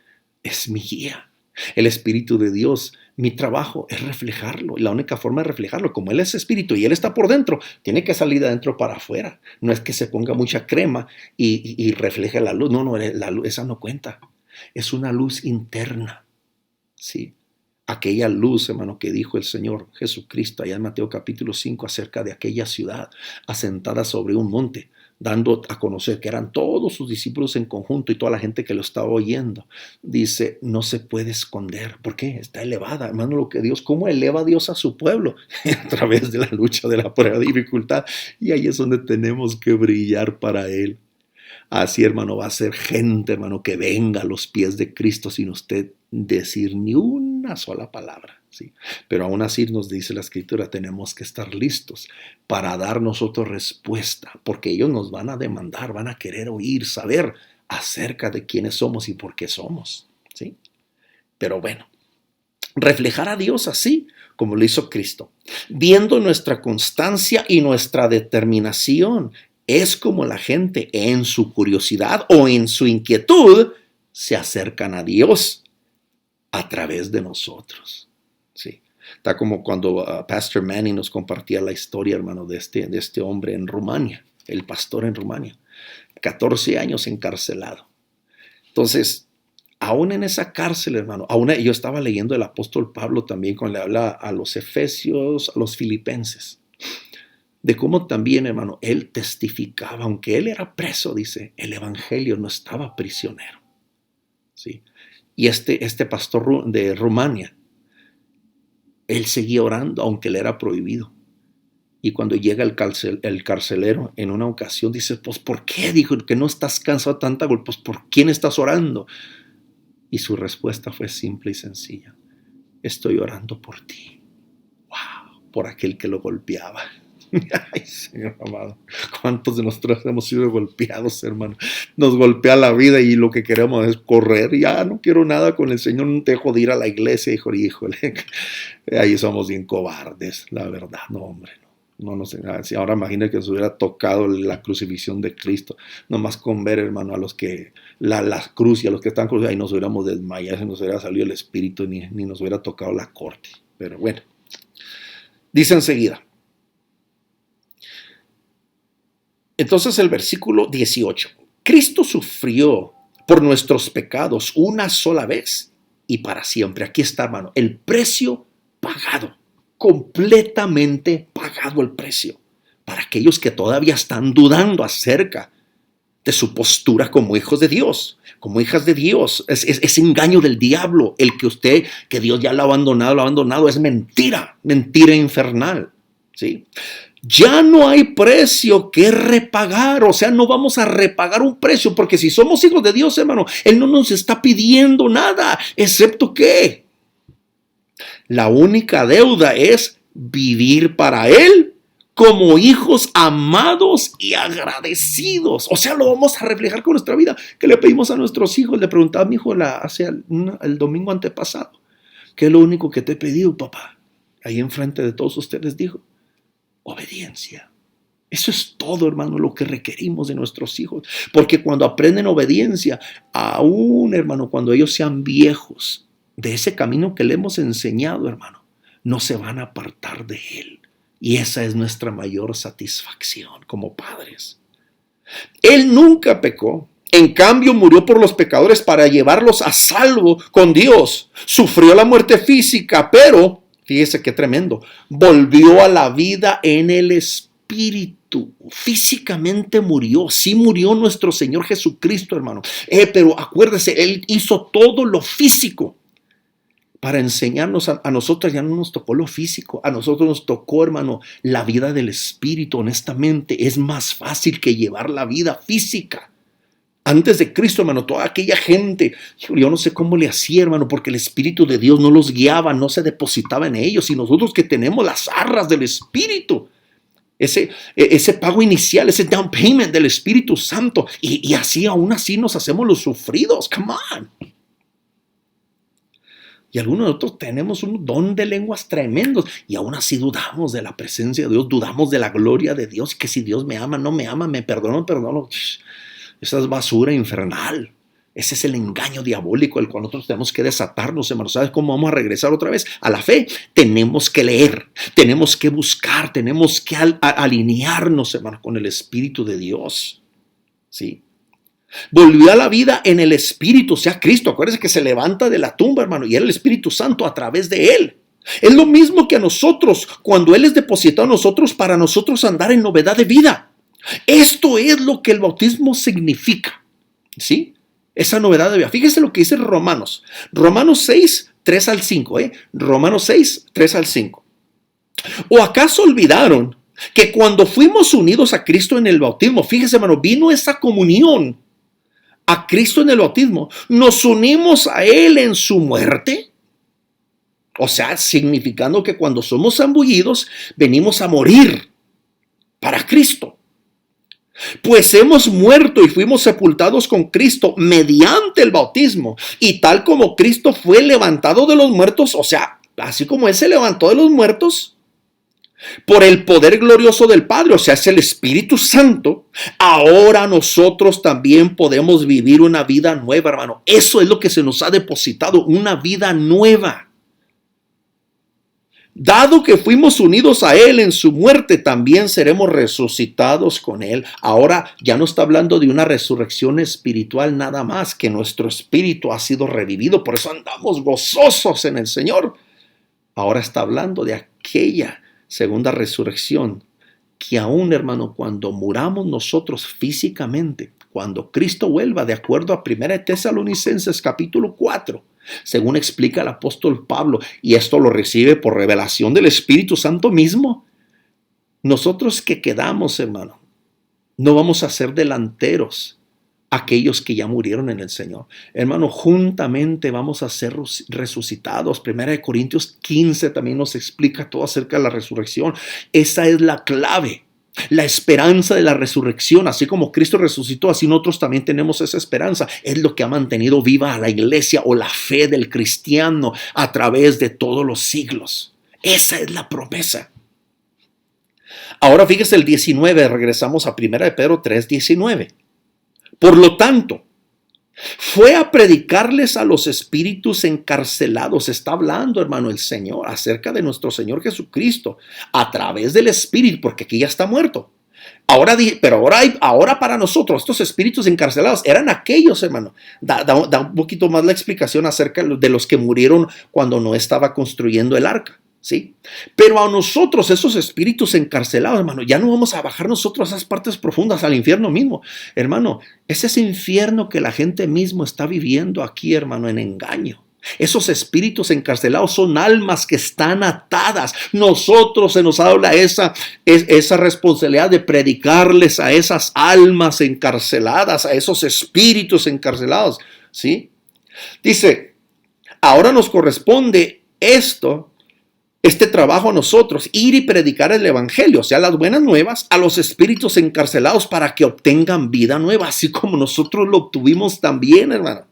es mi guía. El Espíritu de Dios, mi trabajo es reflejarlo. Y la única forma de reflejarlo, como Él es Espíritu y Él está por dentro, tiene que salir de adentro para afuera. No es que se ponga mucha crema y refleje la luz. No, la luz, esa no cuenta. Es una luz interna. ¿Sí? Aquella luz, hermano, que dijo el Señor Jesucristo allá en Mateo capítulo 5 acerca de aquella ciudad asentada sobre un monte, dando a conocer que eran todos sus discípulos en conjunto y toda la gente que lo estaba oyendo. Dice, no se puede esconder. ¿Por qué? Está elevada, hermano, lo que Dios, ¿cómo eleva Dios a su pueblo? A través de la lucha, de la prueba, de dificultad. Y ahí es donde tenemos que brillar para Él. Así, hermano, va a ser gente, hermano, que venga a los pies de Cristo sin usted decir ni una sola palabra. ¿Sí? Pero aún así nos dice la Escritura, tenemos que estar listos para dar nosotros respuesta, porque ellos nos van a demandar, van a querer oír, saber acerca de quiénes somos y por qué somos. ¿Sí? Pero bueno, reflejar a Dios así como lo hizo Cristo, viendo nuestra constancia y nuestra determinación, es como la gente en su curiosidad o en su inquietud se acercan a Dios a través de nosotros. Sí. Está como cuando Pastor Manny nos compartía la historia, hermano, de este hombre en Rumania, el pastor en Rumania, 14 años encarcelado. Entonces, aún en esa cárcel, hermano, yo estaba leyendo el apóstol Pablo también cuando le habla a los efesios, a los filipenses, de cómo también, hermano, él testificaba, aunque él era preso, dice, el evangelio no estaba prisionero. ¿Sí? Y este pastor de Rumania, él seguía orando, aunque le era prohibido. Y cuando llega el carcelero, en una ocasión dice, pues, ¿por qué? Dijo, que no estás cansado de tanta golpe, pues, ¿por quién estás orando? Y su respuesta fue simple y sencilla, estoy orando por ti. Wow, por aquel que lo golpeaba. Ay, Señor amado, ¿cuántos de nosotros hemos sido golpeados, hermano? Nos golpea la vida y lo que queremos es correr. Ya no quiero nada con el Señor, no te dejo de ir a la iglesia, híjole. Ahí somos bien cobardes, la verdad. No, hombre, no sé nada. Si ahora imagina que nos hubiera tocado la crucifixión de Cristo, nomás con ver, hermano, a los que la cruz y a los que están crucificados, ahí nos hubiéramos desmayado, se nos hubiera salido el espíritu, ni nos hubiera tocado la corte. Pero bueno, dice enseguida. Entonces el versículo 18, Cristo sufrió por nuestros pecados una sola vez y para siempre. Aquí está, hermano, el precio pagado, completamente pagado el precio. Para aquellos que todavía están dudando acerca de su postura como hijos de Dios, como hijas de Dios. Es engaño del diablo el que Dios ya lo ha abandonado, es mentira infernal. ¿Sí? Ya no hay precio que repagar, o sea, no vamos a repagar un precio, porque si somos hijos de Dios, hermano, Él no nos está pidiendo nada, excepto que la única deuda es vivir para Él como hijos amados y agradecidos. O sea, lo vamos a reflejar con nuestra vida. ¿Qué le pedimos a nuestros hijos? Le preguntaba a mi hijo el domingo antepasado, ¿qué es lo único que te he pedido, papá? Ahí enfrente de todos ustedes dijo, obediencia. Eso es todo, hermano, lo que requerimos de nuestros hijos. Porque cuando aprenden obediencia, aún, hermano, cuando ellos sean viejos, de ese camino que le hemos enseñado, hermano, no se van a apartar de él. Y esa es nuestra mayor satisfacción como padres. Él nunca pecó. En cambio, murió por los pecadores para llevarlos a salvo con Dios. Sufrió la muerte física, pero, fíjese qué tremendo, volvió a la vida en el Espíritu. Físicamente murió, sí murió nuestro Señor Jesucristo, hermano. Pero acuérdese, Él hizo todo lo físico. Para enseñarnos a nosotros ya no nos tocó lo físico, a nosotros nos tocó, hermano, la vida del Espíritu. Honestamente, es más fácil que llevar la vida física. Antes de Cristo, hermano, toda aquella gente, yo no sé cómo le hacía, hermano, porque el Espíritu de Dios no los guiaba, no se depositaba en ellos. Y nosotros que tenemos las arras del Espíritu, ese pago inicial, ese down payment del Espíritu Santo, y así, aún así nos hacemos los sufridos. Come on. Y algunos de nosotros tenemos un don de lenguas tremendos y aún así dudamos de la presencia de Dios, dudamos de la gloria de Dios, que si Dios me ama, no me ama, me perdona, no perdono. Esa es basura infernal. Ese es el engaño diabólico el cual nosotros tenemos que desatarnos, hermano. ¿Sabes cómo vamos a regresar otra vez a la fe? Tenemos que leer, tenemos que buscar, tenemos que alinearnos, hermano, con el Espíritu de Dios. ¿Sí? Volvió a la vida en el Espíritu, o sea, Cristo. Acuérdense que se levanta de la tumba, hermano, y era el Espíritu Santo a través de Él. Es lo mismo que a nosotros, cuando Él es depositado a nosotros, para nosotros andar en novedad de vida. Esto es lo que el bautismo significa, ¿sí? Esa novedad de vida. Fíjese lo que dice Romanos 6, 3 al 5, Romanos 6, 3 al 5. ¿O acaso olvidaron que cuando fuimos unidos a Cristo en el bautismo, fíjese, hermano, vino esa comunión a Cristo en el bautismo, nos unimos a Él en su muerte? O sea, significando que cuando somos zambullidos, venimos a morir para Cristo. Pues hemos muerto y fuimos sepultados con Cristo mediante el bautismo. Y tal como Cristo fue levantado de los muertos, o sea, así como Él se levantó de los muertos, por el poder glorioso del Padre, o sea, es el Espíritu Santo, ahora nosotros también podemos vivir una vida nueva, hermano. Eso es lo que se nos ha depositado, una vida nueva. Dado que fuimos unidos a Él en su muerte, también seremos resucitados con Él. Ahora ya no está hablando de una resurrección espiritual nada más, que nuestro espíritu ha sido revivido, por eso andamos gozosos en el Señor. Ahora está hablando de aquella segunda resurrección, que aún, hermano, cuando muramos nosotros físicamente, cuando Cristo vuelva, de acuerdo a 1 Tesalonicenses capítulo 4, según explica el apóstol Pablo, y esto lo recibe por revelación del Espíritu Santo mismo, nosotros que quedamos, hermano, no vamos a ser delanteros aquellos que ya murieron en el Señor. Hermano, juntamente vamos a ser resucitados. 1 Corintios 15 también nos explica todo acerca de la resurrección. Esa es la clave, la esperanza de la resurrección. Así como Cristo resucitó, así nosotros también tenemos esa esperanza. Es lo que ha mantenido viva a la iglesia o la fe del cristiano a través de todos los siglos. Esa es la promesa. Ahora fíjese el 19, regresamos a 1 Pedro 3, 19. Por lo tanto, fue a predicarles a los espíritus encarcelados. Está hablando, hermano, el Señor acerca de nuestro Señor Jesucristo a través del Espíritu, porque aquí ya está muerto. Ahora para nosotros, estos espíritus encarcelados eran aquellos, hermano. Da un poquito más la explicación acerca de los que murieron cuando no estaba construyendo el arca. ¿Sí? Pero a nosotros, esos espíritus encarcelados, hermano, ya no vamos a bajar nosotros a esas partes profundas, al infierno mismo. Hermano, es ese infierno que la gente mismo está viviendo aquí, hermano, en engaño. Esos espíritus encarcelados son almas que están atadas. Nosotros se nos habla esa responsabilidad de predicarles a esas almas encarceladas, a esos espíritus encarcelados. ¿Sí? Dice, ahora nos corresponde este trabajo a nosotros, ir y predicar el evangelio, o sea, las buenas nuevas a los espíritus encarcelados para que obtengan vida nueva, así como nosotros lo obtuvimos también, hermano.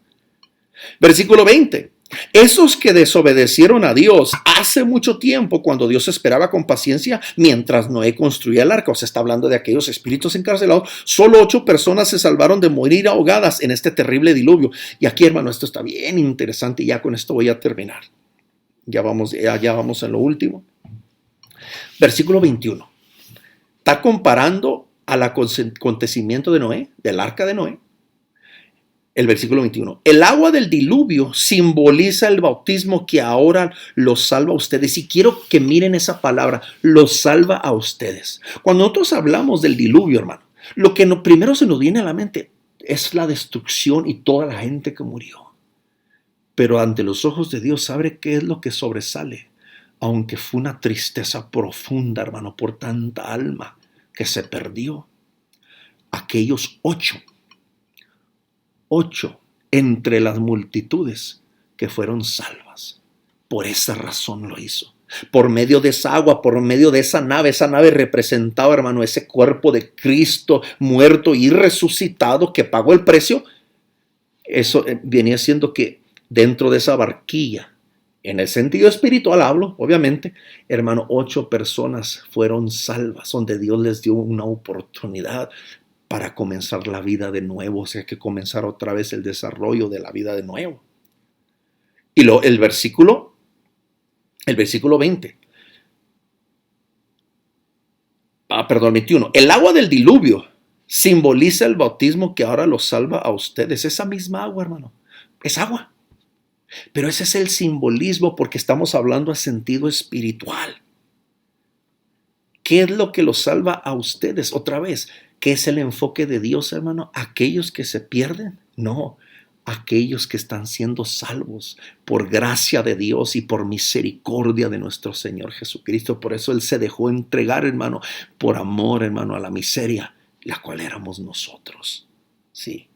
Versículo 20. Esos que desobedecieron a Dios hace mucho tiempo, cuando Dios esperaba con paciencia mientras Noé construía el arca, o sea, está hablando de aquellos espíritus encarcelados, solo 8 personas se salvaron de morir ahogadas en este terrible diluvio. Y aquí, hermano, esto está bien interesante y ya con esto voy a terminar. Ya vamos en lo último. Versículo 21. Está comparando al acontecimiento de Noé, del arca de Noé. El versículo 21. El agua del diluvio simboliza el bautismo que ahora los salva a ustedes. Y quiero que miren esa palabra, los salva a ustedes. Cuando nosotros hablamos del diluvio, hermano, lo que primero se nos viene a la mente es la destrucción y toda la gente que murió. Pero ante los ojos de Dios, ¿sabe qué es lo que sobresale? Aunque fue una tristeza profunda, hermano, por tanta alma que se perdió. Aquellos 8 entre las multitudes que fueron salvas. Por esa razón lo hizo. Por medio de esa agua, por medio de esa nave representaba, hermano, ese cuerpo de Cristo muerto y resucitado que pagó el precio. Eso venía siendo que dentro de esa barquilla, en el sentido espiritual hablo, obviamente, hermano, 8 personas fueron salvas, donde Dios les dio una oportunidad para comenzar la vida de nuevo, o sea, que comenzar otra vez el desarrollo de la vida de nuevo. Y el versículo 20. 21. El agua del diluvio simboliza el bautismo que ahora los salva a ustedes. Esa misma agua, hermano, es agua. Pero ese es el simbolismo porque estamos hablando a sentido espiritual. ¿Qué es lo que los salva a ustedes? Otra vez, ¿qué es el enfoque de Dios, hermano? ¿Aquellos que se pierden? No, aquellos que están siendo salvos por gracia de Dios y por misericordia de nuestro Señor Jesucristo. Por eso Él se dejó entregar, hermano, por amor, hermano, a la miseria, la cual éramos nosotros. Sí.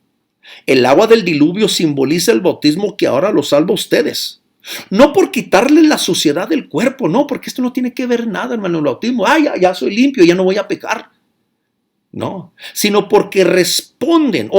El agua del diluvio simboliza el bautismo que ahora los salva a ustedes. No por quitarle la suciedad del cuerpo, no, porque esto no tiene que ver nada, hermano, el bautismo. Ya soy limpio, ya no voy a pecar. No, sino porque responden,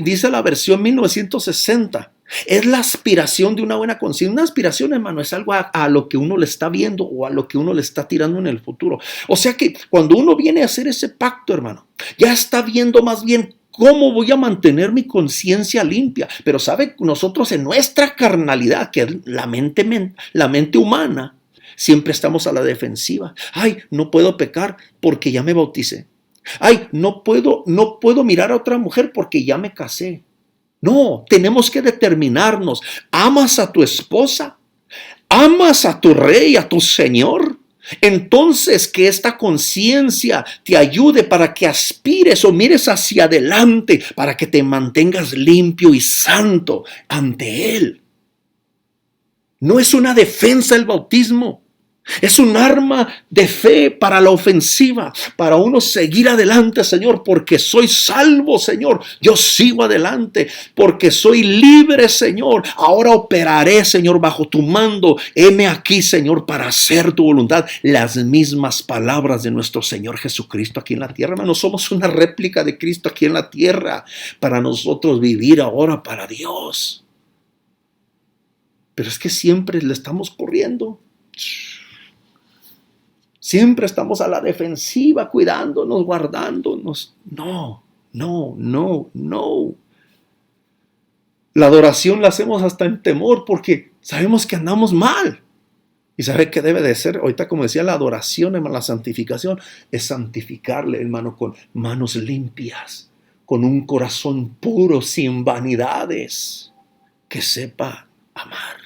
dice la versión 1960, es la aspiración de una buena conciencia. Una aspiración, hermano, es algo a lo que uno le está viendo o a lo que uno le está tirando en el futuro. O sea que cuando uno viene a hacer ese pacto, hermano, ya está viendo más bien cómo voy a mantener mi conciencia limpia. Pero sabe, nosotros en nuestra carnalidad, que es la mente humana, siempre estamos a la defensiva. No puedo pecar porque ya me bauticé. No puedo mirar a otra mujer porque ya me casé. No, tenemos que determinarnos. ¿Amas a tu esposa? ¿Amas a tu rey, a tu Señor? Entonces que esta conciencia te ayude para que aspires o mires hacia adelante, para que te mantengas limpio y santo ante Él. No es una defensa el bautismo. Es un arma de fe para la ofensiva, para uno seguir adelante, Señor, porque soy salvo, Señor. Yo sigo adelante porque soy libre, Señor. Ahora operaré, Señor, bajo tu mando. Heme aquí, Señor, para hacer tu voluntad. Las mismas palabras de nuestro Señor Jesucristo aquí en la tierra. Hermano, somos una réplica de Cristo aquí en la tierra para nosotros vivir ahora para Dios. Pero es que siempre le estamos corriendo. Siempre estamos a la defensiva, cuidándonos, guardándonos. No. La adoración la hacemos hasta en temor porque sabemos que andamos mal. ¿Y sabe qué debe de ser? Ahorita, como decía, la adoración, hermano, la santificación, es santificarle, hermano, con manos limpias, con un corazón puro, sin vanidades, que sepa amar.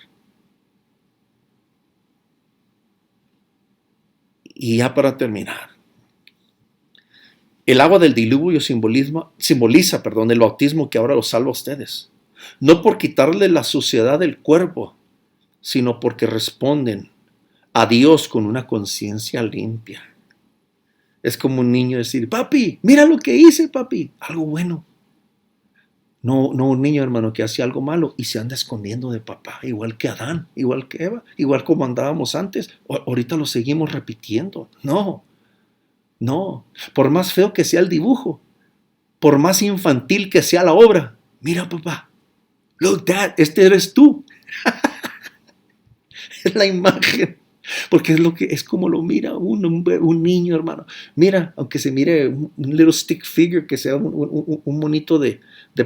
Y ya para terminar, el agua del diluvio simboliza el bautismo que ahora los salva a ustedes. No por quitarle la suciedad del cuerpo, sino porque responden a Dios con una conciencia limpia. Es como un niño decir, papi, mira lo que hice, papi, algo bueno. No un niño, hermano, que hacía algo malo y se anda escondiendo de papá, igual que Adán, igual que Eva, igual como andábamos antes. Ahorita lo seguimos repitiendo. No. Por más feo que sea el dibujo, por más infantil que sea la obra, mira, papá, look, dad, este eres tú. Es la imagen. Porque es como lo mira un niño, hermano. Mira, aunque se mire un little stick figure, que sea un monito de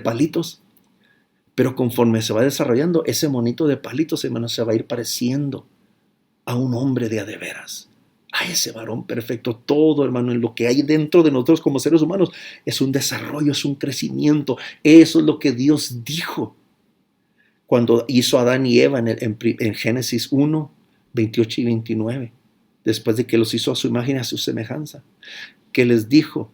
palitos. Pero conforme se va desarrollando, ese monito de palitos, hermano, se va a ir pareciendo a un hombre de a de veras. A ese varón perfecto. Todo, hermano, en lo que hay dentro de nosotros como seres humanos, es un desarrollo, es un crecimiento. Eso es lo que Dios dijo cuando hizo a Adán y Eva en Génesis 1, 28 y 29, después de que los hizo a su imagen y a su semejanza, que les dijo,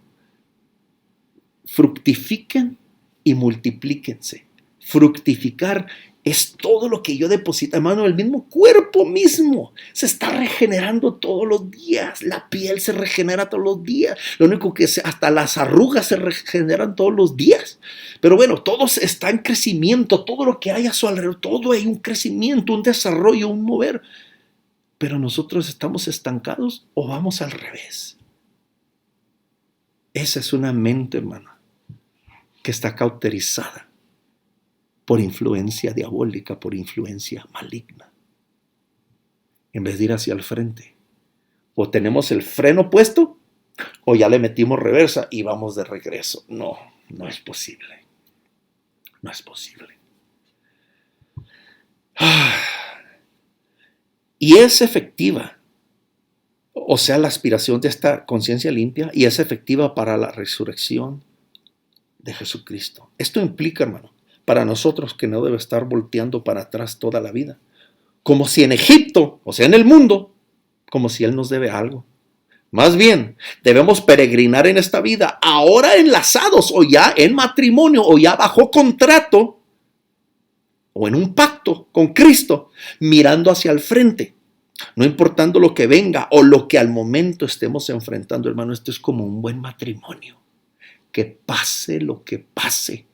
fructifiquen y multiplíquense. Fructificar es todo lo que yo deposito, hermano, el mismo cuerpo mismo se está regenerando todos los días, la piel se regenera todos los días, lo único que hasta las arrugas se regeneran todos los días, pero bueno, todo está en crecimiento, todo lo que hay a su alrededor, todo hay un crecimiento, un desarrollo, un mover. Pero nosotros estamos estancados o vamos al revés. Esa es una mente, hermano, que está cauterizada por influencia diabólica, por influencia maligna. En vez de ir hacia el frente, o tenemos el freno puesto, o ya le metimos reversa y vamos de regreso. No es posible. No es posible. Y es efectiva, o sea, la aspiración de esta conciencia limpia, y es efectiva para la resurrección de Jesucristo. Esto implica, hermano, para nosotros que no debe estar volteando para atrás toda la vida, como si en Egipto, o sea, en el mundo, como si Él nos debe algo. Más bien, debemos peregrinar en esta vida, ahora enlazados, o ya en matrimonio, o ya bajo contrato, o en un pacto con Cristo, mirando hacia el frente, no importando lo que venga o lo que al momento estemos enfrentando, hermano. Esto es como un buen matrimonio, que pase lo que pase,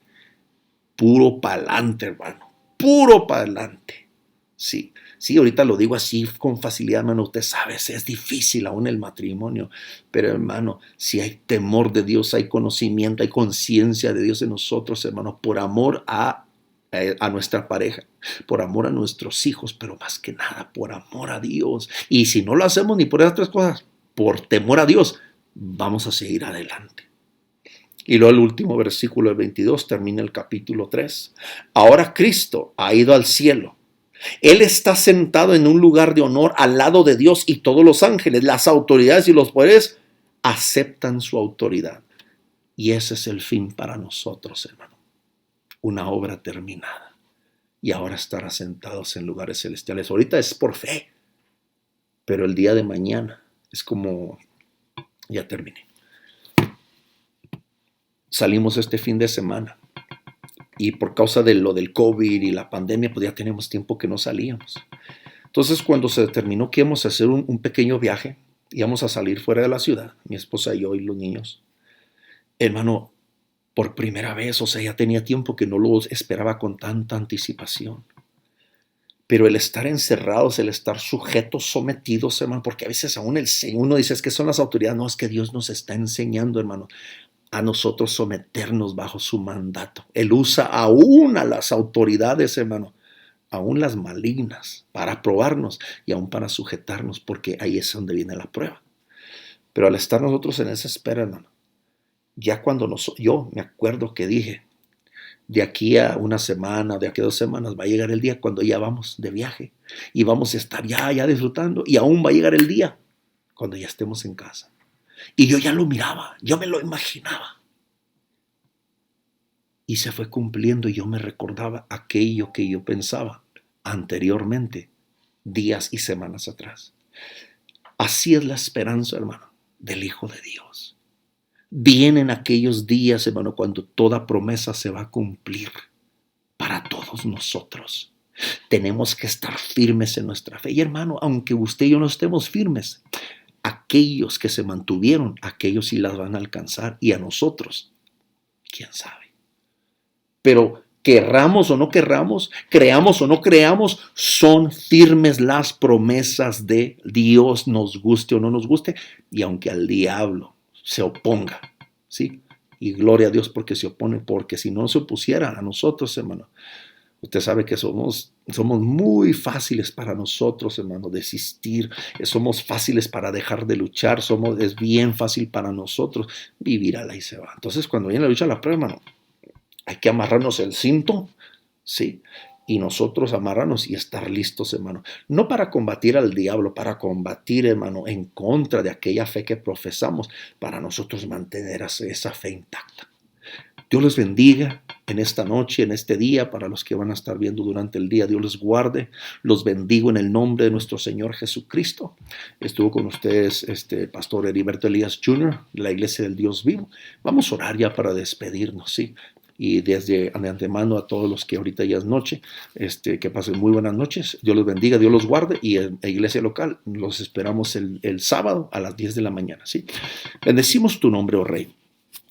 puro pa'lante, hermano, puro pa'lante. Sí, ahorita lo digo así con facilidad, hermano. Usted sabe, es difícil aún el matrimonio, pero hermano, si hay temor de Dios, hay conocimiento, hay conciencia de Dios en nosotros, hermano, por amor a nuestra pareja, por amor a nuestros hijos, pero más que nada por amor a Dios. Y si no lo hacemos ni por esas tres cosas, por temor a Dios, vamos a seguir adelante. Y luego el último versículo, el 22, termina el capítulo 3. Ahora Cristo ha ido al cielo. Él está sentado en un lugar de honor al lado de Dios y todos los ángeles, las autoridades y los poderes aceptan su autoridad. Y ese es el fin para nosotros, hermano. Una obra terminada. Y ahora estar asentados en lugares celestiales. Ahorita es por fe, pero el día de mañana es como, ya terminé. Salimos este fin de semana y por causa de lo del COVID y la pandemia, pues ya tenemos tiempo que no salíamos. Entonces, cuando se determinó que íbamos a hacer un pequeño viaje, íbamos a salir fuera de la ciudad, mi esposa y yo y los niños, hermano, por primera vez, o sea, ya tenía tiempo que no lo esperaba con tanta anticipación. Pero el estar encerrados, el estar sujetos, sometidos, hermano, porque a veces aún uno dice, es que son las autoridades. No, es que Dios nos está enseñando, hermano, a nosotros someternos bajo su mandato. Él usa aún a las autoridades, hermano, aún las malignas, para probarnos y aún para sujetarnos, porque ahí es donde viene la prueba. Pero al estar nosotros en esa espera, hermano, ya cuando yo me acuerdo que dije, de aquí a una semana, de aquí a 2 semanas, va a llegar el día cuando ya vamos de viaje y vamos a estar ya disfrutando, y aún va a llegar el día cuando ya estemos en casa. Y yo ya lo miraba, yo me lo imaginaba. Y se fue cumpliendo y yo me recordaba aquello que yo pensaba anteriormente, días y semanas atrás. Así es la esperanza, hermano, del Hijo de Dios. Vienen aquellos días, hermano, cuando toda promesa se va a cumplir para todos nosotros. Tenemos que estar firmes en nuestra fe. Y hermano, aunque usted y yo no estemos firmes, aquellos que se mantuvieron, aquellos sí las van a alcanzar. Y a nosotros, quién sabe. Pero querramos o no querramos, creamos o no creamos, son firmes las promesas de Dios, nos guste o no nos guste. Y aunque al diablo se oponga, ¿sí? Y gloria a Dios porque se opone, porque si no se opusiera a nosotros, hermano, usted sabe que somos muy fáciles para nosotros, hermano, desistir. Somos fáciles para dejar de luchar. Es bien fácil para nosotros vivir a la y se va. Entonces, cuando viene la lucha, la prueba, hermano, hay que amarrarnos el cinto, ¿sí? Y nosotros amarrarnos y estar listos, hermano. No para combatir al diablo, para combatir, hermano, en contra de aquella fe que profesamos, para nosotros mantener esa fe intacta. Dios les bendiga en esta noche, en este día, para los que van a estar viendo durante el día. Dios les guarde, los bendigo en el nombre de nuestro Señor Jesucristo. Estuvo con ustedes pastor Heriberto Elías Jr., de la Iglesia del Dios Vivo. Vamos a orar ya para despedirnos, ¿sí? Y desde de antemano a todos los que ahorita ya es noche, que pasen muy buenas noches. Dios los bendiga, Dios los guarde. Y en la iglesia local los esperamos el sábado a las 10 de la mañana, ¿sí? Bendecimos tu nombre, oh Rey.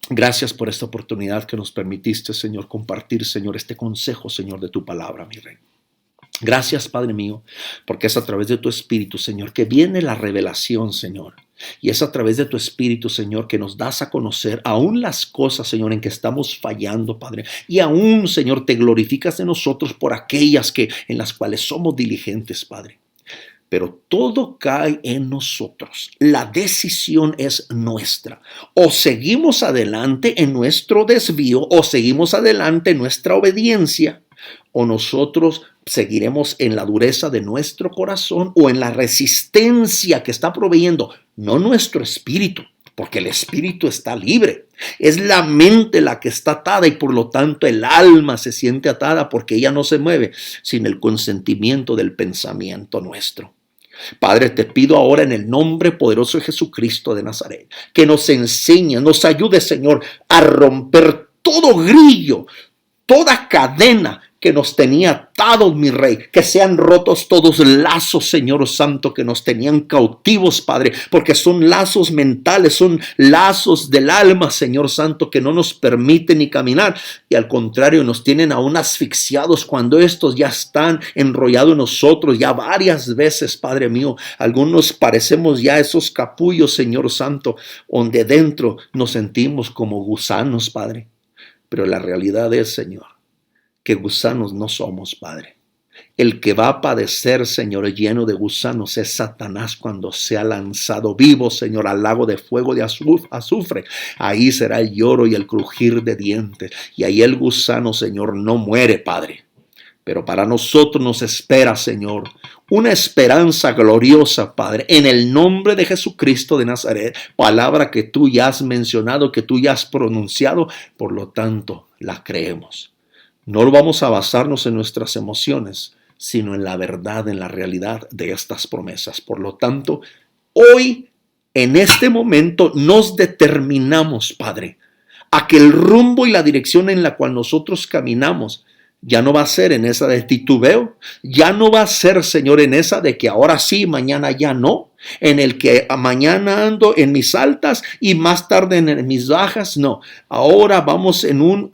Gracias por esta oportunidad que nos permitiste, Señor, compartir, Señor, este consejo, Señor, de tu palabra, mi Rey. Gracias, Padre mío, porque es a través de tu Espíritu, Señor, que viene la revelación, Señor. Y es a través de tu Espíritu, Señor, que nos das a conocer aún las cosas, Señor, en que estamos fallando, Padre. Y aún, Señor, te glorificas de nosotros por aquellas en las cuales somos diligentes, Padre. Pero todo cae en nosotros. La decisión es nuestra. O seguimos adelante en nuestro desvío, o seguimos adelante en nuestra obediencia, o nosotros seguiremos en la dureza de nuestro corazón o en la resistencia que está proveyendo, no nuestro espíritu, porque el espíritu está libre. Es la mente la que está atada y por lo tanto el alma se siente atada porque ella no se mueve sin el consentimiento del pensamiento nuestro. Padre, te pido ahora en el nombre poderoso de Jesucristo de Nazaret, que nos enseñe, nos ayude, Señor, a romper todo grillo, toda cadena que nos tenía atados, mi Rey, que sean rotos todos lazos, Señor Santo, que nos tenían cautivos, Padre, porque son lazos mentales, son lazos del alma, Señor Santo, que no nos permiten ni caminar y al contrario nos tienen aún asfixiados cuando estos ya están enrollados en nosotros ya varias veces, Padre mío. Algunos parecemos ya esos capullos, Señor Santo, donde dentro nos sentimos como gusanos, Padre, pero la realidad es, Señor, que gusanos no somos, Padre. El que va a padecer, Señor, lleno de gusanos es Satanás cuando sea lanzado vivo, Señor, al lago de fuego de azufre. Ahí será el lloro y el crujir de dientes. Y ahí el gusano, Señor, no muere, Padre. Pero para nosotros nos espera, Señor, una esperanza gloriosa, Padre, en el nombre de Jesucristo de Nazaret. Palabra que tú ya has mencionado, que tú ya has pronunciado, por lo tanto, la creemos. No vamos a basarnos en nuestras emociones, sino en la verdad, en la realidad de estas promesas. Por lo tanto, hoy, en este momento, nos determinamos, Padre, a que el rumbo y la dirección en la cual nosotros caminamos ya no va a ser en esa de titubeo, ya no va a ser, Señor, en esa de que ahora sí, mañana ya no, en el que mañana ando en mis altas y más tarde en mis bajas, no. Ahora vamos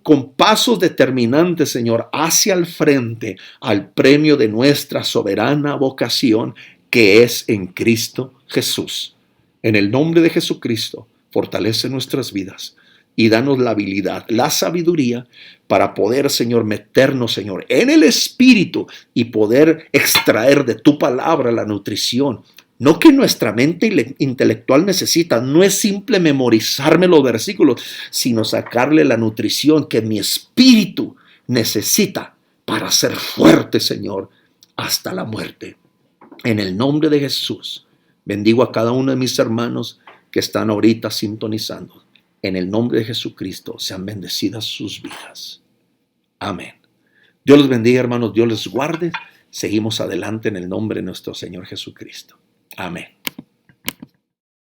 con pasos determinantes, Señor, hacia el frente, al premio de nuestra soberana vocación, que es en Cristo Jesús. En el nombre de Jesucristo, fortalece nuestras vidas y danos la habilidad, la sabiduría para poder, Señor, meternos, Señor, en el Espíritu y poder extraer de tu palabra la nutrición. No que nuestra mente intelectual necesita, no es simple memorizarme los versículos, sino sacarle la nutrición que mi espíritu necesita para ser fuerte, Señor, hasta la muerte. En el nombre de Jesús, bendigo a cada uno de mis hermanos que están ahorita sintonizando. En el nombre de Jesucristo sean bendecidas sus vidas. Amén. Dios los bendiga, hermanos. Dios les guarde. Seguimos adelante en el nombre de nuestro Señor Jesucristo. Amén.